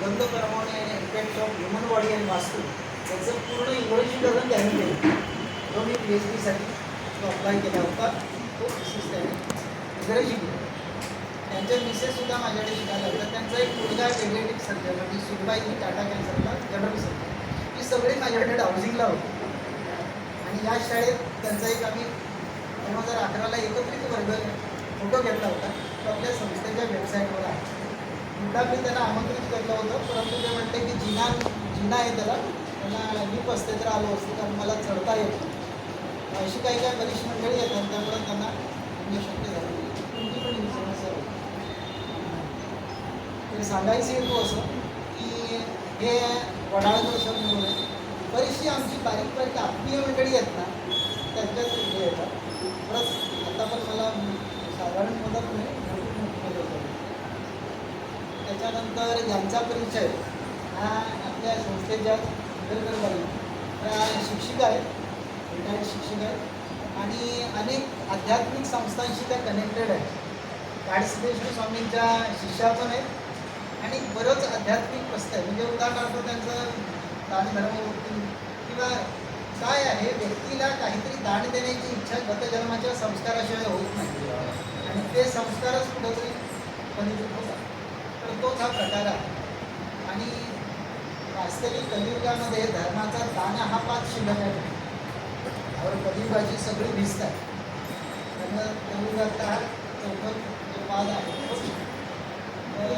सुगंध परमाने effect of human body and वास्तू त्याचं पूर्ण इंग्रजीकरण त्यांनी केलं. जो मी PhDसाठी तो अप्लाय केला होता तो थिसीस त्याने इंग्रजी केला. त्यांच्या मिसेससुद्धा माझ्याकडे शिकायला होता. त्यांचा एक मुलगा पेडियाट्रिक सर्जन म्हणजे सुनबाई टाटा कॅन्सरला जनरल सर्जन, ही सगळी माझ्याकडे हाऊसिंगला होती. आणि या शाळेत त्यांचा एक आम्ही 2011ला एकत्रित वर्ग फोटो घेतला होता. तो आपल्या संस्थेच्या वेबसाईटवर आहे. मुद्दा मी त्यांना आमंत्रित केलं होतं, परंतु ते म्हणते की जिना आहे त्यांना लिप असते तर आलो असते, कारण मला चढता येतं. अशी काही बरीचशी मंडळी येतात, त्यामुळे त्यांना शक्य झालं. तुमची पण समस्या ते सांगायचं येतो असं की हे वडाळकर सर म्हणून बरीचशी आमची बारीक बारीक आत्मीय मंडळी आहेत ना, त्यांच्यात हे येतात. परत आता पण मला साधारण मदत नाही, मदत होतं. त्याच्यानंतर यांचा परिचय हा आपल्या संस्थेच्या बाई त्या शिक्षिका आहेत, रिटायर्ड शिक्षिका आहेत आणि अनेक आध्यात्मिक संस्थांशी त्या कनेक्टेड आहेत. काडसिद्धेश्वर स्वामींच्या शिष्या पण आहेत आणि बरंच आध्यात्मिक प्रस्त आहे. म्हणजे उदाहरणार्थ त्यांचं दानधर्मवृत्ती किंवा काय आहे, व्यक्तीला काहीतरी दान देण्याची इच्छा गतजन्माच्या संस्काराशिवाय होत नाही आणि ते संस्कारच कुठंतरी फलित होतात. तर तोच हा प्रकार आहे. आणि वास्तविक कलियुगामध्ये धर्माचा दाना हा पाच शिल्लक आहे. और कलियुगाची सगळी भिस्त आहे. त्यामुळे कलियुगात हा चौथं जो पाद आहे तर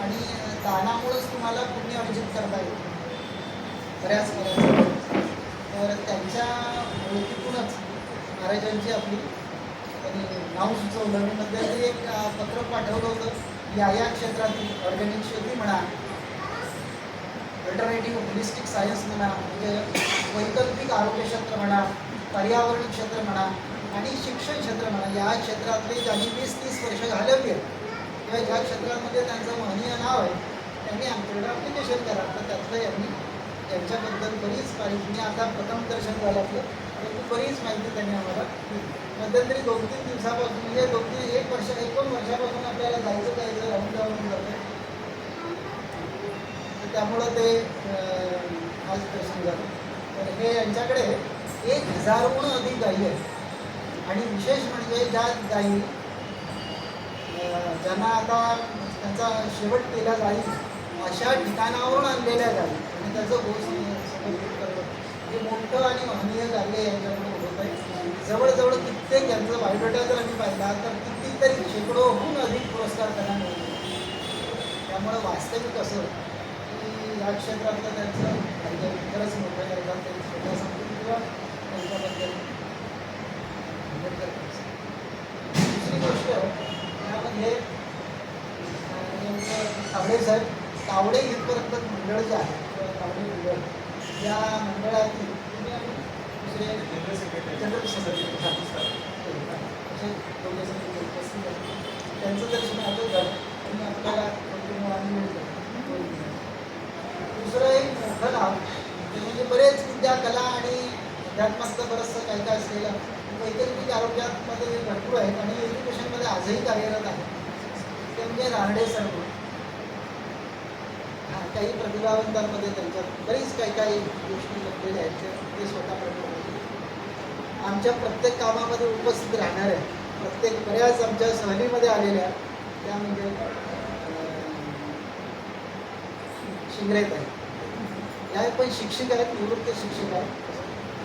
आणि दानामुळेच तुम्हाला पुण्य अर्जित करता येईल बऱ्याच बऱ्याच. तर त्यांच्या ओळखीतूनच महाराजांची आपली त्यांनी नाव सुचवलं. मी मध्यंतरी एक पत्र पाठवलं होतं. या क्षेत्रातील ऑर्गॅनिक शेती म्हणा, अल्टरनेटिव्ह होलिस्टिक सायन्स म्हणा, म्हणजे वैकल्पिक आरोग्य क्षेत्र म्हणा, पर्यावरण क्षेत्र म्हणा आणि शिक्षण क्षेत्र म्हणा, या क्षेत्रातले ज्यांनी 20-30 वर्ष घालवली आहेत किंवा ज्या क्षेत्रामध्ये त्यांचं महनीय नाव आहे त्यांनी आमच्याकडे ॲप्लिकेशन करा. तर त्यातलं यांच्याबद्दल बरीच माहिती आता प्रथम दर्शन झालं आपलं, परंतु बरीच माहिती त्यांनी आम्हाला मध्यंतरी 2-3 दिवसापासून म्हणजे 1 वर्षापासून आपल्याला जायचं राहून जातं. तर त्यामुळं ते आज दर्शन झालं. तर हे यांच्याकडे 1000हून अधिक गायी आहेत आणि विशेष म्हणजे ज्या गायी ज्यांना आता त्यांचा शेवट केला जाईल अशा ठिकाणावरून आणलेल्या गायी आणि त्याचं गोष्ट करणं हे मोठं आणि महनीय कार्य यांच्याकडे होत आहे. जवळजवळ कित्येक यांचं बायोडेटा जर आम्ही पाहिला तर कितीतरी शेकडोहून अधिक पुरस्कार त्यांना मिळतो. त्यामुळं वास्तविक असं की या क्षेत्रातलं त्यांचं खरंच मोठं करतात. त्यांनी स्वतः सांगतो किंवा त्यांच्याबद्दल. दुसरी गोष्ट यामध्ये तावडे साहेब, तावडे इथपर्यंत मंडळ जे आहे किंवा तावडे मंडळ या मंडळातील दुसरे जनरल सेक्रेटरी त्यांचं दर्शन आलं झालं आणि आपल्याला मिळतं. दुसरं एक मोठं नाव म्हणजे बरेच विद्या, कला आणि अध्यात्माचं बरंचसं काय काय असलेलं वैकल्पिक आरोग्यामध्ये भरपूर आहेत आणि एज्युकेशनमध्ये आजही कार्यरत आहे. ते म्हणजे रानडे सर. काही प्रतिभावंतांमध्ये त्यांच्यात बरीच काही गोष्टी लपलेल्या आहेत. ते स्वतः आमच्या प्रत्येक कामामध्ये उपस्थित राहणार आहे. प्रत्येक बऱ्याच आमच्या सहलीमध्ये आलेल्या त्या म्हणजे शिंगरेत आहेत. या पण शिक्षिका आहेत, निवृत्त शिक्षिका आहेत.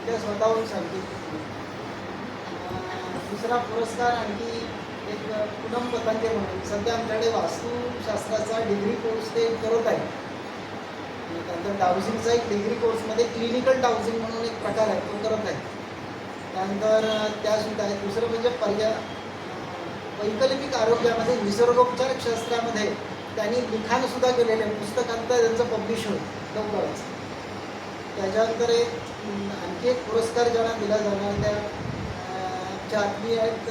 त्या स्वतःहून सांगतील. दुसरा पुरस्कार आणखी एक पूनम पतंगे म्हणून सध्या आमच्याकडे वास्तुशास्त्राचा डिग्री कोर्स ते करत आहे. त्यानंतर डाउझिंगचा एक डिग्री कोर्समध्ये क्लिनिकल डाउझिंग म्हणून एक प्रकार आहे तो करत आहे. त्यानंतर त्यासुद्धा आहे. दुसरं म्हणजे वैकल्पिक आरोग्यामध्ये निसर्गोपचार शास्त्रामध्ये त्यांनी लिखाणसुद्धा केलेलं आहे. पुस्तकांत त्यांचं पब्लिश होईल लवकरच. त्याच्यानंतर आणखी एक पुरस्कार ज्यांना दिला जाणार त्या आत्मीय आहेत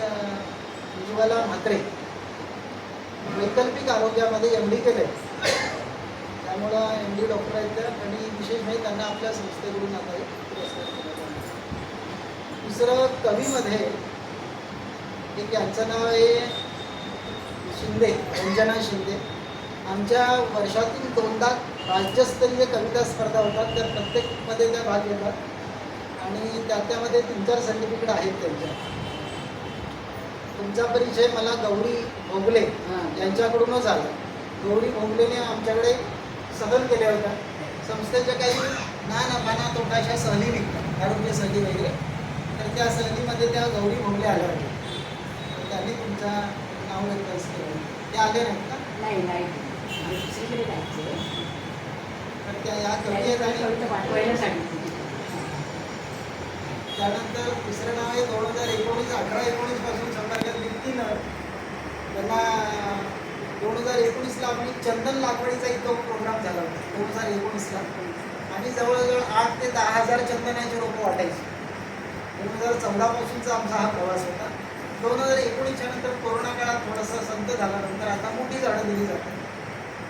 उज्ज्वला म्हात्रे. वैकल्पिक आरोग्यामध्ये MD केलं आहे. त्यामुळं MD डॉक्टर आहेत त्या आणि विशेष म्हणजे त्यांना आपल्या संस्थेकडून आता एक पुरस्कार दिला जाणार. दुसरं कवीमध्ये एक यांचं नाव आहे शिंदे, रंजना शिंदे. आमच्या वर्षातून 2दा राज्यस्तरीय कविता स्पर्धा होतात, त्या प्रत्येकमध्ये त्या भाग घेतात आणि त्यामध्ये 3-4 सर्टिफिकेट आहेत त्यांच्या. तुमचा परिचय मला गौरी भोगले यांच्याकडूनच आला. गौरी भोगलेने आमच्याकडे सहल केल्या होत्या. संस्थेच्या काही ना तोटा अशा सहली निघतात, आरोग्य सहली वगैरे. तर त्या सहलीमध्ये त्या गौरी भोगले आल्या होत्या. तर त्यांनी तुमचा नाव रेफरन्स केलं. ते आले नाहीत का? नाही दुसरीकडे जायचं. तर त्या या कवी आणि पाठवायला सांगितलं. त्यानंतर दुसरं नाव आहे 2019 18-19 पासून संपर्कात दिलती ना. त्यांना 2019ला आपण चंदन लागवडीचा इथं प्रोग्राम झाला होता 2019ला आणि जवळजवळ 8 ते 10,000 चंदनाची रोपं वाटायची. 2014 पासूनचा आमचा हा प्रवास होता. 2019च्या नंतर कोरोना काळात थोडासा संत झाला. नंतर आता मोठी झाडं दिली जातात.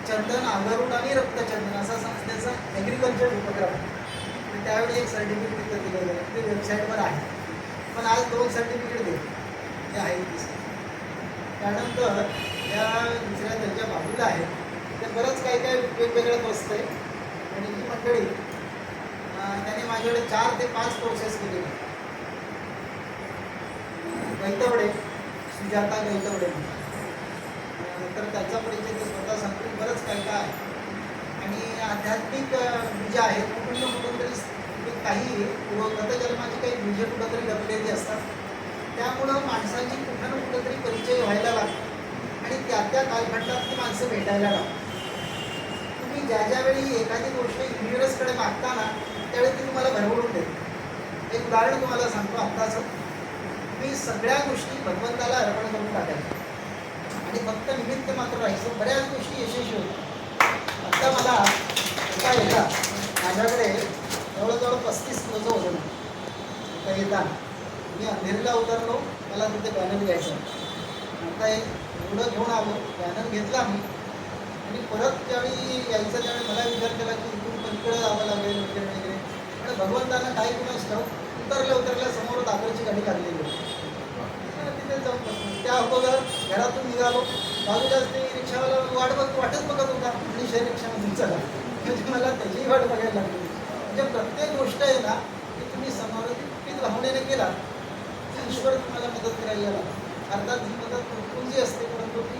चंदन, आगरूड आणि रक्तचंदन असा संस्थेचा ॲग्रिकल्चर उपक्रम. त्यावेळी एक सर्टिफिकेट तिथं दिलं गेलं, ते वेबसाईटवर आहे. पण आज 2 सर्टिफिकेट देतो ते आहे दिसतं. त्यानंतर या दुसऱ्या त्यांच्या बाजूला आहेत ते बरंच काही वेगवेगळं बसतं आहे. आणि ही मंडळी त्याने माझ्याकडे 4 ते 5 कोर्सेस केलेले. गैतवडे, सुजाता गैतवडे तर त्याचा परिचय ते स्वतः सांगतील. बरंच काही काय आहे. आणि आध्यात्मिक बीज आहेत कुठून तरी काही गतजन्माची काही बीजे कुठंतरी लपलेली असतात. त्यामुळं माणसाची कुठं ना कुठंतरी परिचय व्हायला लागतो आणि त्या कालखंडात ती माणसं भेटायला लागतात. तुम्ही ज्यावेळी एखादी गोष्ट युनिव्हर्सकडे मागता ना त्यावेळी ती तुम्हाला भरभरून देते. एक उदाहरण तुम्हाला सांगतो आत्ताचं. तुम्ही सगळ्या गोष्टी भगवंताला अर्पण करून टाकायच्या आणि फक्त निमित्त मात्र राहायचं. बऱ्याच गोष्टी यशस्वी होतात. आता मला एका माझ्याकडे जवळजवळ 35 किलोचं वजन आहे. आता येताना मी अंधेरीला उतरलो, मला तिथे बॅनर घ्यायचं. आता एवढं घेऊन आलो, बॅनर घेतला मी आणि परत ज्यावेळी यायचं त्यावेळी मला विचार केला की इथून पलीकडे जावं लागेल वगैरे वगैरे. आणि भगवंतानं काय कुणाच ठाऊक उतरल्या समोर दादरची गाडी लागलेली होती. तिथे जाऊन बसलो. त्या अगोदर घरातून निघालो, बाजूलाच ते रिक्षावाला वाटच बघत होता आणि शहर रिक्षामधून चला. म्हणजे मला त्याचीही वाट बघायला लागली. म्हणजे प्रत्येक गोष्ट आहे ना की तुम्ही समर्पित भावनेने केला की ईश्वर तुम्हाला मदत करायला लागतो. अर्थात ही मदत तुटपुंजी असते, परंतु ती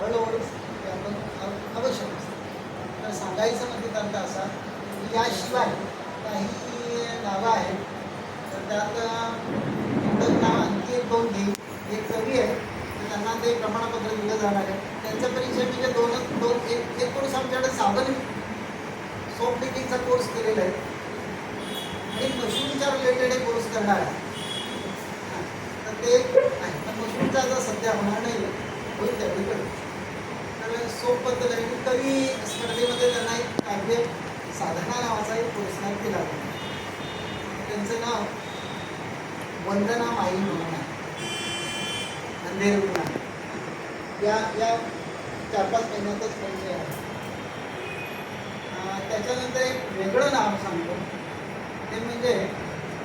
हळूहळू आपण आवश्यक असते. तर सांगायचं म्हणजे त्यांचा असा की याशिवाय काही नावं आहेत. तर त्यात नाव आणखी 1-2 घेईल. एक कवी आहे, त्यांना ते प्रमाणपत्र दिलं जाणार आहे. त्यांचा परिचय म्हणजे एक कोर्स आमच्याकडे साबण सोप मेकिंगचा कोर्स केलेला आहे आणि मशरूमच्या रिलेटेड एक कोर्स करणार आहे. तर ते आहे, पण मशरूमचा आता सध्या होणार नाही, होईल त्यावेळी. तर सोपबद्दल आहे. कवी स्पर्धेमध्ये त्यांना एक काव्य साधना नावाचा एक पुरस्कार दिला होता. त्यांचं नाव वंदना माई म्हणून आहे. अंधेरीतून आहे. या 4-5 महिन्यातच परिचय आहे. त्याच्यानंतर एक वेगळं नाव सांगतो, ते म्हणजे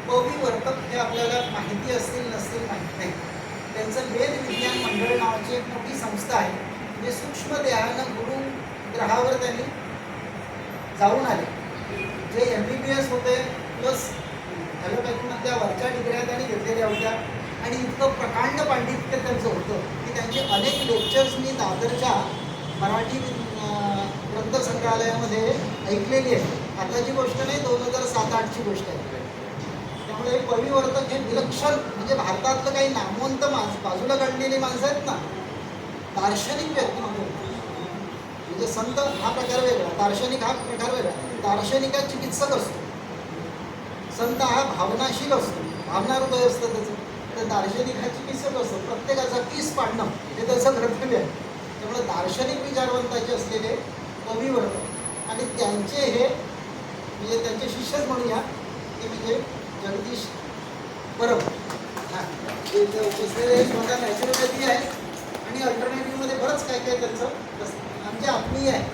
पविवर्तक. हे आपल्याला माहिती असतील नसतील माहीत नाही. त्यांचं वेद विज्ञान मंडळ नावाची एक मोठी संस्था आहे. म्हणजे सूक्ष्म देहानं गुरु ग्रहावर त्यांनी जाऊन आले. जे MBBS होते प्लस ॲलोपॅथीमधल्या वरच्या डिग्र्या त्यांनी घेतलेल्या होत्या आणि इतकं प्रकांड पांडित्य त्यांचं होतं की त्यांचे अनेक लेक्चर्स मी दादरच्या मराठी ग्रंथसंग्रहालयामध्ये ऐकलेली आहे. आताची गोष्ट नाही, 2007-08ची गोष्ट आहे. त्यामुळे पविवर्तक हे विलक्षण म्हणजे भारतातलं काही नामवंत बाजूला काढलेली माणसं आहेत ना, दार्शनिक व्यक्तिमत्व. म्हणजे संत हा प्रकार वेगळा, दार्शनिक हा प्रकार वेगळा. दार्शनिक हा चिकित्सक असतो, संत हा भावनाशील असतो, भावनाहृदय असतं त्याचं. तर दार्शनिक हा चिकित्सक असतो. प्रत्येकाचा कीस पाडणं हे त्याचं कर्तव्य आहे. त्यामुळे दार्शनिक विचारवंताचे असलेले पविवर्तक आणि त्यांचे हे म्हणजे त्यांचे शिष्यच म्हणूया ते म्हणजे जगदीश परब. हां, ते स्वतः नॅचरोपॅथी आहे आणि अल्टरनेटिव्हमध्ये बरंच काय काय त्यांचं आमचे आत्मीय आहे.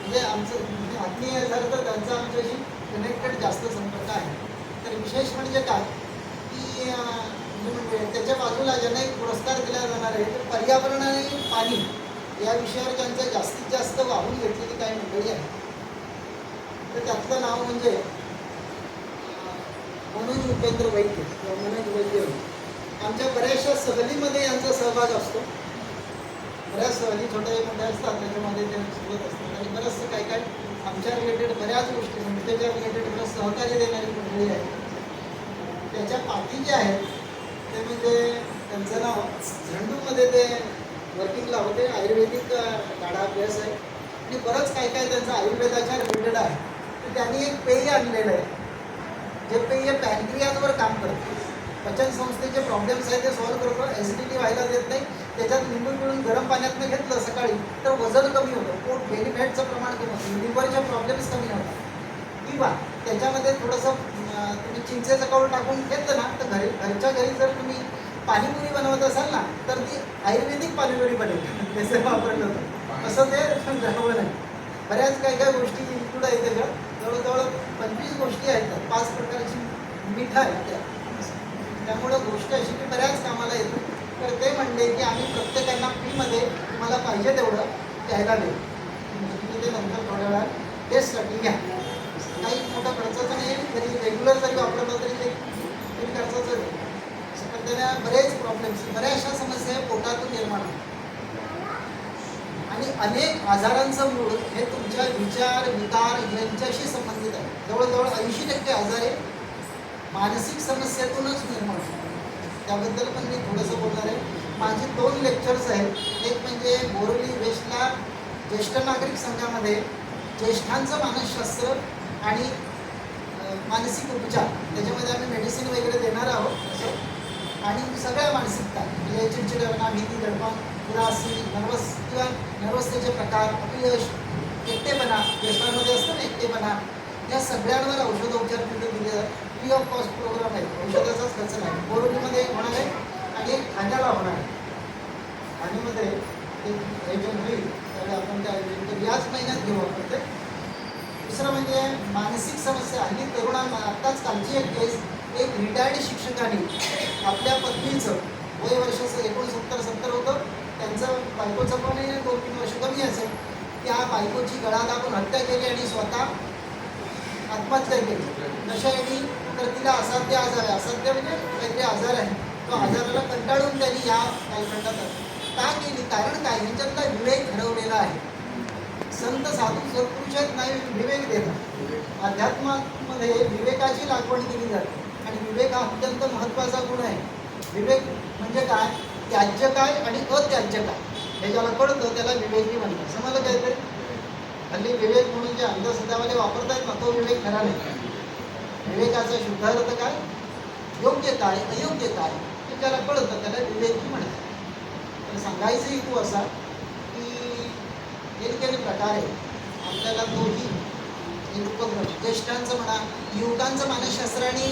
म्हणजे आमचं आत्मीय झालं तर त्यांचा आमच्याशी कनेक्टेड जास्त संपर्क आहे. तर विशेष म्हणजे काय की म्हणजे त्याच्या बाजूला ज्यांना एक पुरस्कार दिला जाणार आहे ते पर्यावरण आणि पाणी या विषयावर ज्यांचं जास्तीत जास्त वाहून घेतलेली काही मंडळी आहे. तर त्यातलं नाव म्हणजे मनोज उपेंद्र वैद्य किंवा मनोज वैद्य. आमच्या बऱ्याचशा सहलीमध्ये यांचा सहभाग असतो. बऱ्याच सहली छोट्या मोठ्या असतात, त्याच्यामध्ये ते सोबत असतात आणि बरंचसं काय काय आमच्या रिलेटेड बऱ्याच गोष्टी संस्थेच्या रिलेटेड बरंच सहकार्य देणारी मंडळी आहे. त्याच्या पाठी जे आहेत ते म्हणजे त्यांचं नाव झेंडूमध्ये ते वर्किंगला होते. आयुर्वेदिक गाडा अभ्यास आहे आणि बरंच काय काय त्यांचं आयुर्वेदाच्या रिलेटेड आहे. तर त्यांनी एक पेय आणलेलं आहे, जे पेय पॅनक्रियाजवर काम करतं. पचन संस्थेचे प्रॉब्लेम्स आहेत ते सॉल्व्ह करतं, ॲसिडिटी व्हायला देत नाही. त्याच्यात लिंबू पिळून गरम पाण्यातनं घेतलं सकाळी तर वजन कमी होतं, पोट बेली फॅटचं प्रमाण कमी होतं, लिव्हरचे प्रॉब्लेम्स कमी होतात. किंवा त्याच्यामध्ये थोडंसं तुम्ही चिंचेचं कौल टाकून घेतलं ना तर घरच्या घरी जर तुम्ही पाणीपुरी बनवत असाल ना तर ती आयुर्वेदिक पाणीपुरी बनेल. त्याचं वापरलं होतं असं ते द्रावण आहे. बऱ्याच काही काही गोष्टी इन्क्लूड आहे त्याच्यात. जवळजवळ 25 गोष्टी आहेत, 5 प्रकारची मीठ आहे त्या. त्यामुळं गोष्ट अशी की बऱ्याच कामाला येते. तर ते म्हणले की आम्ही प्रत्येकांना फ्रीमध्ये तुम्हाला पाहिजे तेवढं घ्यायला देऊ. तुम्ही ते नंतर थोड्या वेळात टेस्टसाठी घ्या. काही मोठा खर्चाचं नाही, जरी रेग्युलर जरी वापरलं तरी ते खर्चाचं नाही. पण त्याला बरेच प्रॉब्लेम्स, बऱ्याचशा समस्या पोटातून निर्माण होतात आणि अनेक आजारांचं मूळ हे तुमच्या विचार विकार यांच्याशी संबंधित आहे. जवळजवळ 80% आजार हे मानसिक समस्येतूनच निर्माण होतात. त्याबद्दल पण मी थोडंसं बोलणार आहे. माझे 2 लेक्चर्स आहेत. एक म्हणजे बोरिवली वेस्टला ज्येष्ठ नागरिक संघामध्ये ज्येष्ठांचं मानसशास्त्र आणि मानसिक उपचार, त्याच्यामध्ये आम्ही मेडिसिन वगैरे देणार आहोत असं. आणि सगळ्या मानसिकता म्हणजे चिडचिडपणा, भीती, दडपण, उदासी, किंवा नर्वसतेचे प्रकार, अपयश, एकटेपणा, ज्येष्ठांमध्ये असतं ना एकटेपणा, या सगळ्यांवर औषधोपचार तिथे दिले जातात. फ्री ऑफ कॉस्ट प्रोग्राम आहे, औषधाचाच खर्च नाही. बोरिवलीमध्ये एक होणार आहे आणि एक ठाण्याला होणार आहे. ठाण्यामध्ये एक आयोजन होईल त्यावेळी आपण त्या आयोजन याच महिन्यात घेऊ आपण ते. दुसरं म्हणजे मानसिक समस्या. हल्ली तरुणांना आत्ताच कालची एक केस, एक रिटायर्ड शिक्षकाने आपल्या पत्नीचं वय वर्षाचं 69-70 होतं, त्यांचं बायकोचं पण 2-3 वर्ष कमी असेल, त्या बायकोची गळा दाबून हत्या केली आणि स्वतः आत्महत्या केली. कशासाठी? तर तिला असाध्य आजार आहे. असाध्य म्हणजे काहीतरी आजार आहे. तो आजाराला कंटाळून त्यांनी या कालखंडात का केली? कारण काय? ह्यांच्यातला विवेक हरवलेला आहे. संत साधू सत्पुरुष आहेत, नाही विवेक देतात. अध्यात्मामध्ये विवेकाची लागवड केली जाते आणि विवेक हा अत्यंत महत्त्वाचा गुण आहे. विवेक म्हणजे काय? त्याज्य काय आणि अत्याज्य काय हे ज्याला कळतं त्याला विवेकी म्हणतात. समजलं काहीतरी? हल्ली विवेक म्हणून जे अंधश्रद्धावाले वापरतायत ना तो विवेक खरा नाही. विवेकाचा शुद्ध अर्थ काय? योग्य काय अयोग्य काय हे ज्याला कळतं त्याला विवेकी म्हणतात. तर सांगायचं हेतू असा की एक प्रकारे आपल्याला तोही एक उपक्रम ज्येष्ठांचं म्हणा, युवकांचं मानसशास्त्र आणि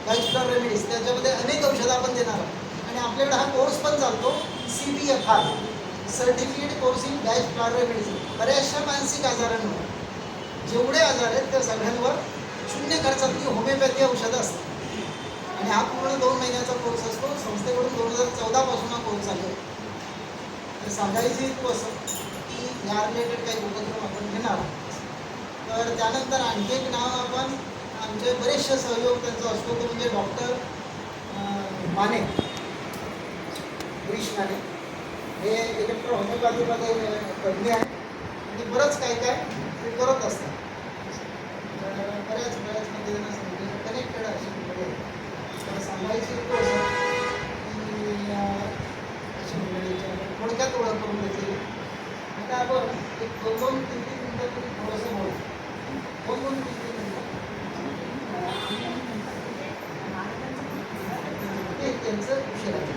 लाईफस्टाईल रेमेडीज, त्याच्यामध्ये अनेक औषधं आपण देणार आहोत. आणि आपल्याकडे हा कोर्स पण चालतो CBFR, certificate course in lifestyle remedies. बऱ्याचशा मानसिक आजारांवर, जेवढे आजार आहेत त्या सगळ्यांवर 0 खर्चातली होमिओपॅथी औषधं असतात. आणि हा पूर्ण 2 महिन्याचा कोर्स असतो. संस्थेकडून 2014 पासून हा कोर्स चालू आहे. तर सांगायचं हेतू असं की या रिलेटेड काही उपक्रम आपण घेणार आहोत. तर त्यानंतर आणखी एक नाव आपण आमचे बरेचसे सहयोग त्यांचा असतो तो म्हणजे डॉक्टर माने, गिरीश माने. हे इलेक्ट्रो होमिओपॅथीमध्ये तज्ञ आहे आणि बरंच काय काय ते करत असतात. बऱ्याच पद्धतीनं संस्थेचं कनेक्टेड अशी मंडळी आहे. तर सांगायची की अशी मंडळीची थोडक्यात ओळख करून घेतली. आता आपण एक 2-3 मिनिटं तरी थोडंसं बोलू. 2-3 मिनिटं ते त्यांचं विषय आहे.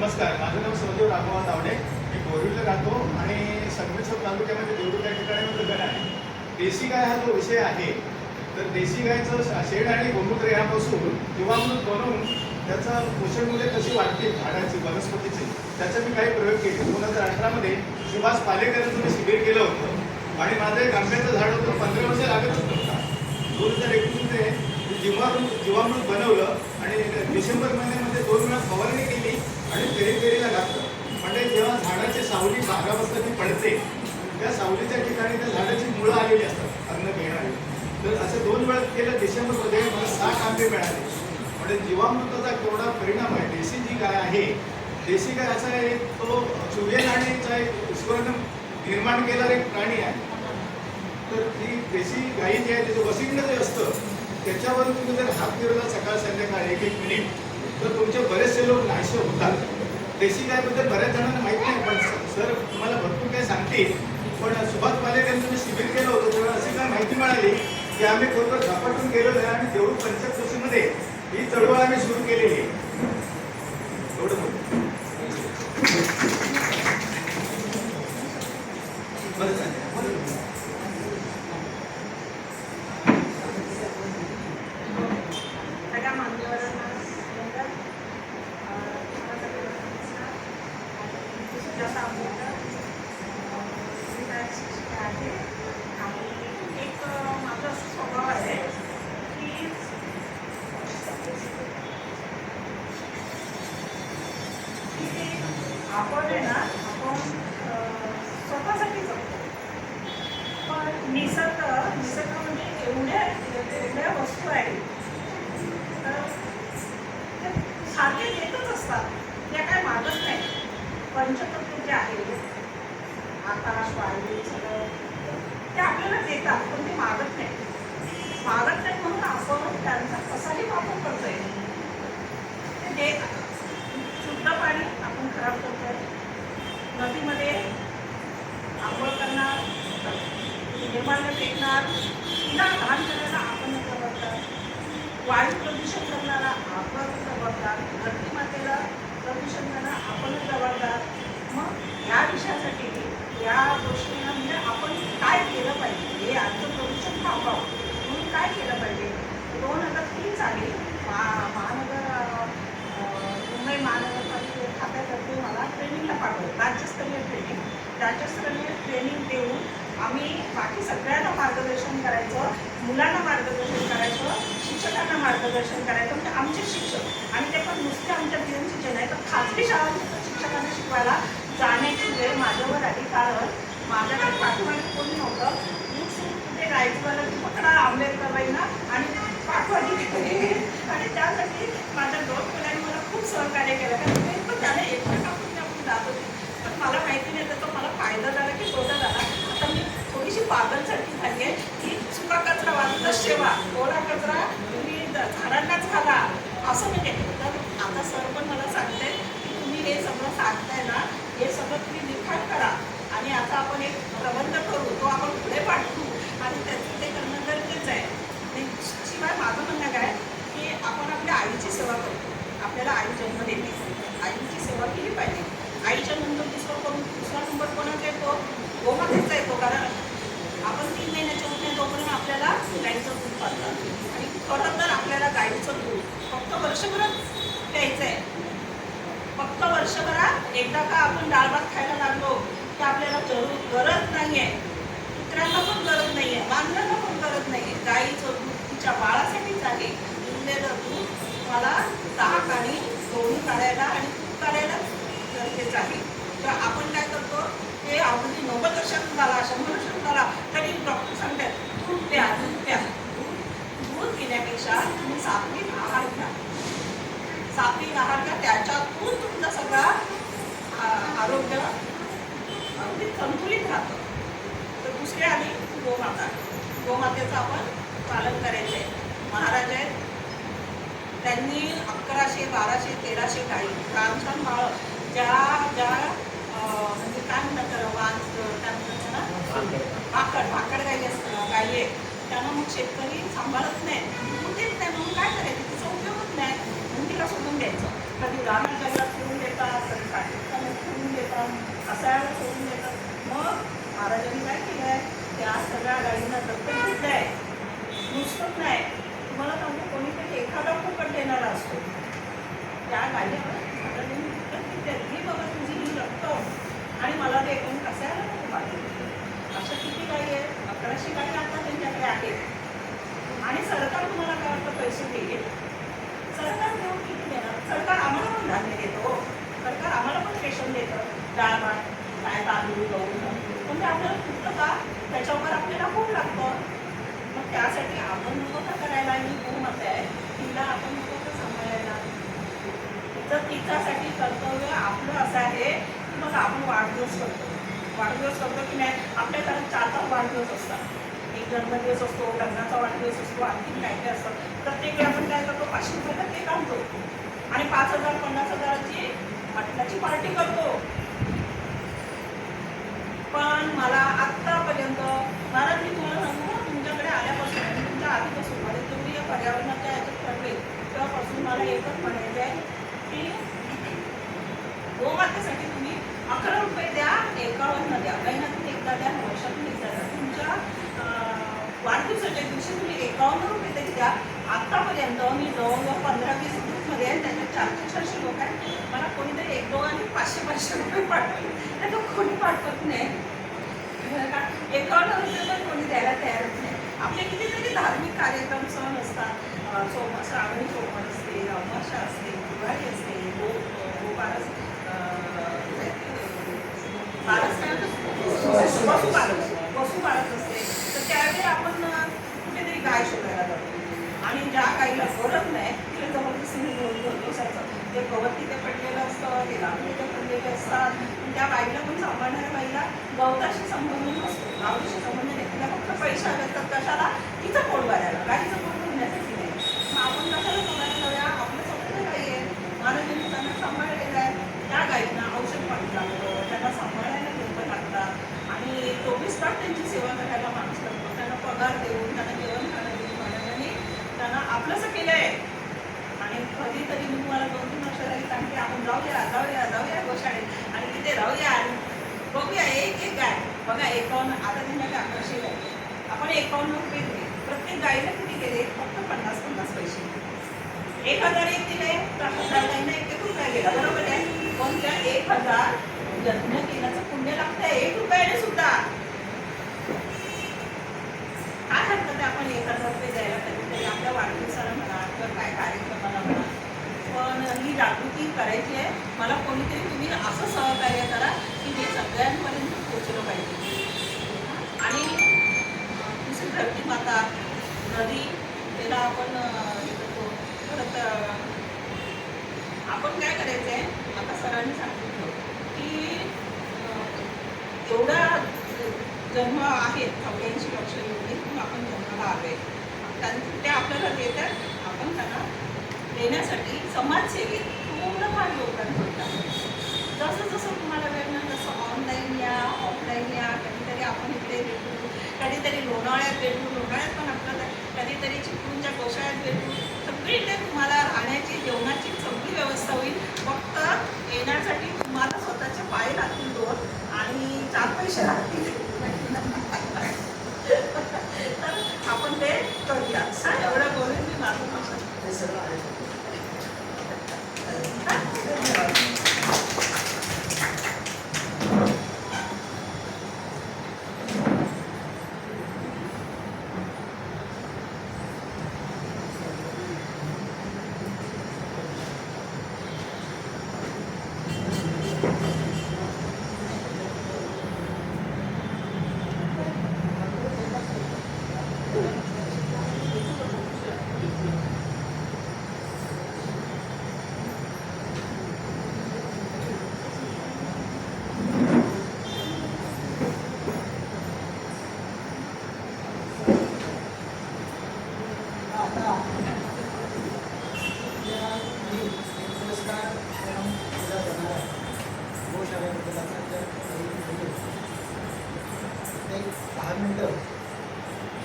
नमस्कार, माझं नाव सौदेव राघवा तावडे. मी बोरिवलीला राहतो आणि संगमेश्वर तालुक्यामध्ये देवळू त्या ठिकाणी माझं घर आहे. देशी गाय हा जो विषय आहे, तर देशी गायचं शेण आणि गोमूत्र यापासून जीवामृत बनवून त्याचं पोषण मूल्य कशी वाढते झाडाची वनस्पतीची, त्याचे मी काही प्रयोग केले. 2018 सुभाष पालेकरांचं मी शिबिर केलं होतं आणि माझं एक आंब्याचं झाड होतं, 15 वर्ष लागत होतं. 2021 मध्ये जीवामृत बनवलं आणि डिसेंबर महिन्यामध्ये 2 वेळा फवारणी केली आणि पेरीला घातलं. म्हणजे जेव्हा झाडाची सावली 12 वाजता ती पडते त्या सावलीच्या ठिकाणी त्या झाडाची मुळं आलेली असतात अन्न घेणारी. तर असं 2 वेळा केलं डिसेंबरमध्ये, मला 60 आंबे मिळाले. म्हणजे जीवामृताचा केवढा परिणाम आहे. देशी जी गाय आहे, देशी गाय असा आहे तो सूर्यनाडीचा एक ईश्वरानं निर्माण केणारा एक प्राणी आहे. तर ती देशी गाई जी आहे त्याचं वसिंड जे असतं त्याच्यावर तुम्ही जर हात फिरवला सकाळ संध्याकाळ 1-1 मिनिट तर तुमचे बरेचसे लोक नाहीसे होतात. देशी गायबद्दल बऱ्याच जणांना माहीत नाही, पण सर तुम्हाला भरपूर काही सांगतील. पण सुभाष पालेकर यांचं शिबिर केलं होतं तेव्हा अशी काय माहिती मिळाली की आम्ही खरोखर झपाटून गेलो आहे आणि देऊळ पंचक्रोशीमध्ये ही चळवळ आम्ही सुरू केलेली आहे. एवढं बरं चालेल. सगळ्या मान्यवरांना सुजाता आंबेडकर शिक्षिका आहे. आणि एक माझा असा स्वभाव आहे की आपण आहे ना आपण स्वतःसाठी जगतो. पण निसर्ग म्हणजे एवढ्या वस्तू आहेत तर ते सारखे देतच असतात. त्या काय मागत नाही. पंचतत्व जे आहे आकाश वायू सगळं ते आपल्याला देतात पण ते मागत नाही म्हणून आपण त्यांचा कसाही वापर करतोय. ते देत शुद्ध पाणी आपण खराब करतोय. नदीमध्ये आंघोळ करणार, निर्माल्य फेकणार, तिला घाण करायला आपण जबाबदार. वायू प्रदूषण करणारा आपण जबाबदार. धरती मातेला प्रदूषण करणारा आपणच जबाबदार. मग या विषयासाठी या गोष्टींना म्हणजे आपण काय केलं पाहिजे, हे आजचं प्रदूषण थांबवावं म्हणून काय केलं पाहिजे. 2003 साली मुंबई महानगरपालिका खात्यातर्फे मला ट्रेनिंगला पाठवलं. राज्यस्तरीय ट्रेनिंग देऊन आम्ही बाकी सगळ्यांना मार्गदर्शन करायचं, मुलांना मार्गदर्शन करायचं, शिक्षकांना मार्गदर्शन करायचं. म्हणजे आमचे शिक्षक आणि ते पण नुसते आमच्या बीएमसीचे नाही तर खाजगी शाळांच्या शिक्षकांना शिकवायला जाण्याची वेळ माझ्यावर आली. कारण माझ्याकडे पाठवायला कोणी नव्हतं. कुठे रायचवाला पकडा आंबेडकरबाईंना आणि पाठवा गेली. आणि त्यासाठी माझ्या डॉक्टरांनी मला खूप सहकार्य केलं. कारण ते पण त्याने एकटं टाकून आपण जात होते. पण मला माहिती नाही त्याचा मला फायदा झाला की तोटा झाला. आता मी थोडीशी पागलसाठी झाली आहे की सुका कचरा बाजूलाच ठेवा, ओला कचरा तुम्ही झाडांनाच घाला असं म्हणजे. तर आता सर पण मला सांगते की तुम्ही हे सगळं सांगताय ना, हे सगळं तुम्ही लिखाण करा आणि आता आपण एक प्रबंध करू, तो आपण पुढे पाठवू आणि त्याचं ते करणं गरजेचं आहे. आणि शिवाय माझं म्हणणं काय की आपण आपल्या आईची सेवा करतो. आपल्याला आई जन्म देते, आईची सेवा केली पाहिजे. आईच्या नंतर दुसरा नंबर कोणाचा येतो? गोमातेचा येतो. कारण आपण 3 महिन्याच्या होत नाही तोपर्यंत आपल्याला गाईचं दूध पाजतात. आणि खरं तर आपल्याला गाईचं दूध फक्त वर्षभरात प्यायचं आहे. फक्त वर्षभरात एकदा का आपण डाळ भात खायला लागलो की आपल्याला गरज नाही आहे. कुत्र्यांना पण गरज नाही आहे, मांजरांना पण गरज नाही आहे. गाईचं दूध तिच्या बाळासाठीच आहे. उरलेलं दूध मला 10 काणी दोन्ही काढायला आणि तूप काढायला गरजेचं आहे. तर आपण काय करतो ते अगदी 90 वर्षात झाला, 100 वर्षात झाला तरी डॉक्टर सांगतात दूध प्या, दूध प्या. दूध पिण्यापेक्षा तुम्ही सात्विक आहार घ्या. सात्विक आहार घ्या, त्याच्यातून तुमचा सगळा आरोग्य अगदी संतुलित राहतं. तर दुसरे आली गोमाता. गोमातेचं आपण पालन करायचं आहे. महाराज आहेत त्यांनी 1100, 1200, 1300 गाई छान बाळ ज्या म्हणजे काय म्हणतात त्याला वांस काय म्हणतात ना भाकड गाई असतात गाई आहे त्यांना मग शेतकरी सांभाळत नाही, मग देत नाही. म्हणून काय करायचं, तिचा उपयोग होत नाही म्हणून तिला सोडून द्यायचं. कधी रानात जंगलात सोडून देतात, कधी काठीत सोडून देतात, असायला सोडून देतात. मग महाराजांनी काय केलं आहे, त्या सगळ्या गाईंना दत्तक घेतलं आहे. नुसतंच नाही, तुम्हाला सांगतो कोणीतरी एखादा फुकट देणारा असतो. त्या गाईवर महाराजांनी घेतली बाबा तुझी ही रक्कम आणि मला ते एकदम कसायला नको पाहिजे. अशा किती गाई आहेत? 1100 गाई आता त्यांच्याकडे आहेत. आणि सरकार तुम्हाला काय वाटतं पैसे देईल? सरकार देऊन किती देणार? सरकार आम्हाला पण धान्य देतो, सरकार आम्हाला पण रेशन देतं, डाळ भात काय तांदूळ गहू, पण ते आपल्याला कुठलं का? त्याच्यावर आपल्याला खूप लागतं. मग त्यासाठी आपण नको का करायला? ही गोमाता आहे, तिला आपण नको का सांभाळायला? तर तिच्यासाठी कर्तव्य आपलं असं आहे की मग आपण वाढदिवस करतो की नाही? आपल्या घरात 4-5 वाढदिवस असतात. एक जन्मदिवस असतो, लग्नाचा वाढदिवस असतो, आणखी काय काय असतं. प्रत्येक वेळी आपण काय करतो? 500 रुपयाला केक आणतो आणि 5,000 50,000ची मटणाची पार्टी करतो. पण मला आत्तापर्यंत, मला मी तुम्हाला सांगू, तुमच्याकडे आल्यापासून, तुमच्या आधीपासून मला तुम्ही या पर्यावरणाच्या ह्याच्यात ठरले तेव्हापासून मला एकच म्हणायचं आहे की गोमातेसाठी तुम्ही 11 रुपये द्या, 51 द्या, महिन्यातून एकदा द्या, वर्षातून एकदा द्या. तुमच्या वाढदिवसाच्या दिवशी तुम्ही 51 रुपये तरी द्या. आत्तापर्यंत मी जवळजवळ 15-20 ग्रुपमध्ये आहे, त्याच्यात 400-400 लोक आहेत. मला कोणीतरी 1-2 500-500 रुपये पाठवले, त्याचं कोणी पाठवत नाही. 51 रुपये पण कोणी द्यायला तयारच नाही. आपले कितीतरी धार्मिक कार्यक्रम सण असतात, श्रावणी सोमवार असते, अमावस्या असते, दिवाळी असते, वसुबारस असते. तर त्यावेळी आपण कुठेतरी गाय शोधायला जातो आणि ज्या गाईला गरज नाही तिला जबरदस्तीने घेऊन बसायचं. ते गवत तिथे पडलेलं असतं, ते लांब तिथे पडलेले असतात. त्या बाईला पण सांभाळणाऱ्या बाईला गवताशी संबंध नसतो, गावाशी संबंध नाही. तिला फक्त पैसे आले तर कशाला? तिचं पोट भरायला, गाईचं पोट भरण्यासाठी नाही. मग आपण कशाला सोडायला जाऊया? आपलं स्वतःच्या गाई आहे, महाराजांनी त्यांना सांभाळलेलं आहे. त्या गाईंना औषध पाणी लागतं, त्यांना सांभाळायला लोक लागतात आणि 24 तास त्यांची सेवा करायला माणूस लागतो. त्यांना पगार देऊन, त्यांना जेवण खाणं देऊन महाराजांनी त्यांना आपलंसं केलं आहे. आणि कधीतरी मी तुम्हाला 2-3 वर्ष झाली सांगते, आपण जाऊया गोशाळेत आणि तिथे राहूया आणि बघूया एक गाय. बघा 51, आता त्यांच्याकडे 1100 गाय, आपण 51 रुपये दिले. प्रत्येक गाईला किती गेले? फक्त 50-50 पैसे. 1001 दिले तर 1000 गाईंना 1 रुपया गेला, बरोबर आहे. पण त्या 1000 यज्ञ केल्याचं पुण्य लागतंय 1 रुपयाने सुद्धा. काय हरकत आहे आपण 1000 रुपये द्यायला कधीतरी आपल्या वाढदिवसाला म्हणा किंवा काय कार्यक्रमाला म्हणा. पण ही जागृती करायची आहे. मला कोणीतरी तुम्ही असं सहकार्य करा की हे सगळ्यांपर्यंत पोचलं पाहिजे. आणि दुसरी धरती माता, नदी, त्याला आपण हे करतो. परत आपण काय करायचं आहे, आता सरांनी सांगितलं की एवढा जन्म आहेत 84 लक्ष एवढे आपण जन्माला आले, ते आपल्याला देतात. आपण त्यांना देण्यासाठी समाजसेवेत पूर्णफार योगदान करतात. जसं जसं तुम्हाला वेळ मिळेल तसं ऑनलाईन या, ऑफलाईन या. कधीतरी आपण इकडे भेटू, कधीतरी लोणावळ्यात भेटू, लोणावळ्यात पण आपल्याला कधीतरी चिपळूणच्या गोशाळ्यात भेटू. सगळीकडे तुम्हाला राहण्याची, जेवणाची सगळी व्यवस्था होईल. फक्त येण्यासाठी तुम्हाला स्वतःचे पाय लागतील 2 आणि 4 पैसे लागतील. तर आपण ते करूया. एवढं बोलून मी माझं भाषण हे सगळं आहे.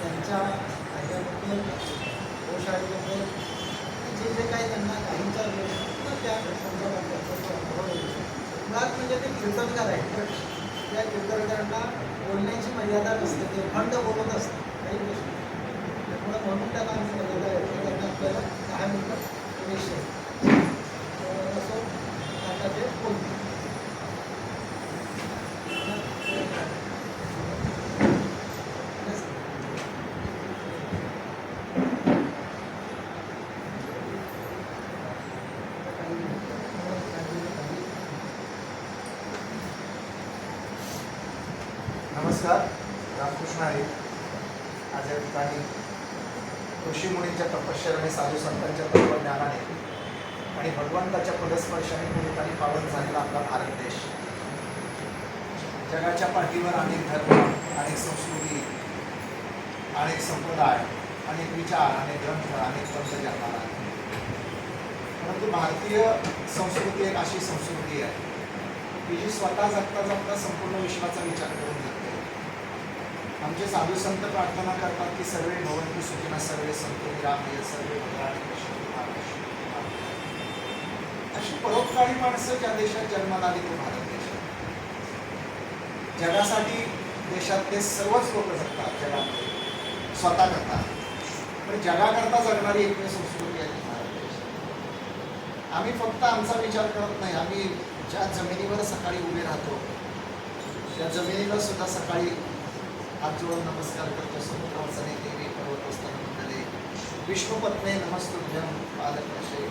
त्यांच्या कार्याबद्दल, गोशाळेबद्दल जे जे काही त्यांना काहींचा त्या मुळात म्हणजे ते कीर्तनकार आहेत. त्या कीर्तनकारांना बोलण्याची मर्यादा नसते, ते खंड बोलत असतात काही गोष्टी. त्यामुळे म्हणून त्यांना आम्ही मर्यादा येतो, त्यांना आपल्याला 10 मिनिटं निश्चित असं आता ते बोलतो. नमस्कार. रामकृष्ण हरी. आज या ठिकाणी ऋषीमुनींच्या तपश्चर्याने साधू संतांच्या तत्वज्ञानाने आणि भगवंताच्या पदस्पर्शाने पुनितांनी पावन झालेला आपला भारत देश. जगाच्या पाठीवर अनेक धर्म, अनेक संस्कृती, अनेक संप्रदाय, अनेक विचार, अनेक ग्रंथ, अनेक पंथ जन्माला आले. परंतु भारतीय संस्कृती एक अशी संस्कृती आहे की जी स्वतः जगता जगता संपूर्ण विश्वाचा विचार करून जगते. आमचे साधू संत प्रार्थना करतात की सर्वे भवन्तु सुखिनः सर्वे सन्तु निरामय सर्वे भद्राणि पश्यन्तु मा कश्चित्. अशी परोपकारी माणसं ज्या देशात जन्माला आली तो भारत देश. जगासाठी देशातले सर्वच लोक जगतात, जगामध्ये स्वतः करतात, पण जगाकरता जगणारी एकमेव संस्कृती आहे भारत देश. आम्ही फक्त आमचा विचार करत नाही, आम्ही ज्या जमिनीवर सकाळी उभे राहतो त्या जमिनीला सुद्धा सकाळी हात जोडून नमस्कार करतो. समुद्रवसने देवी पर्वतस्थान मंडले विष्णुपत्ने नमस्तुभ्यं पादप्रशे.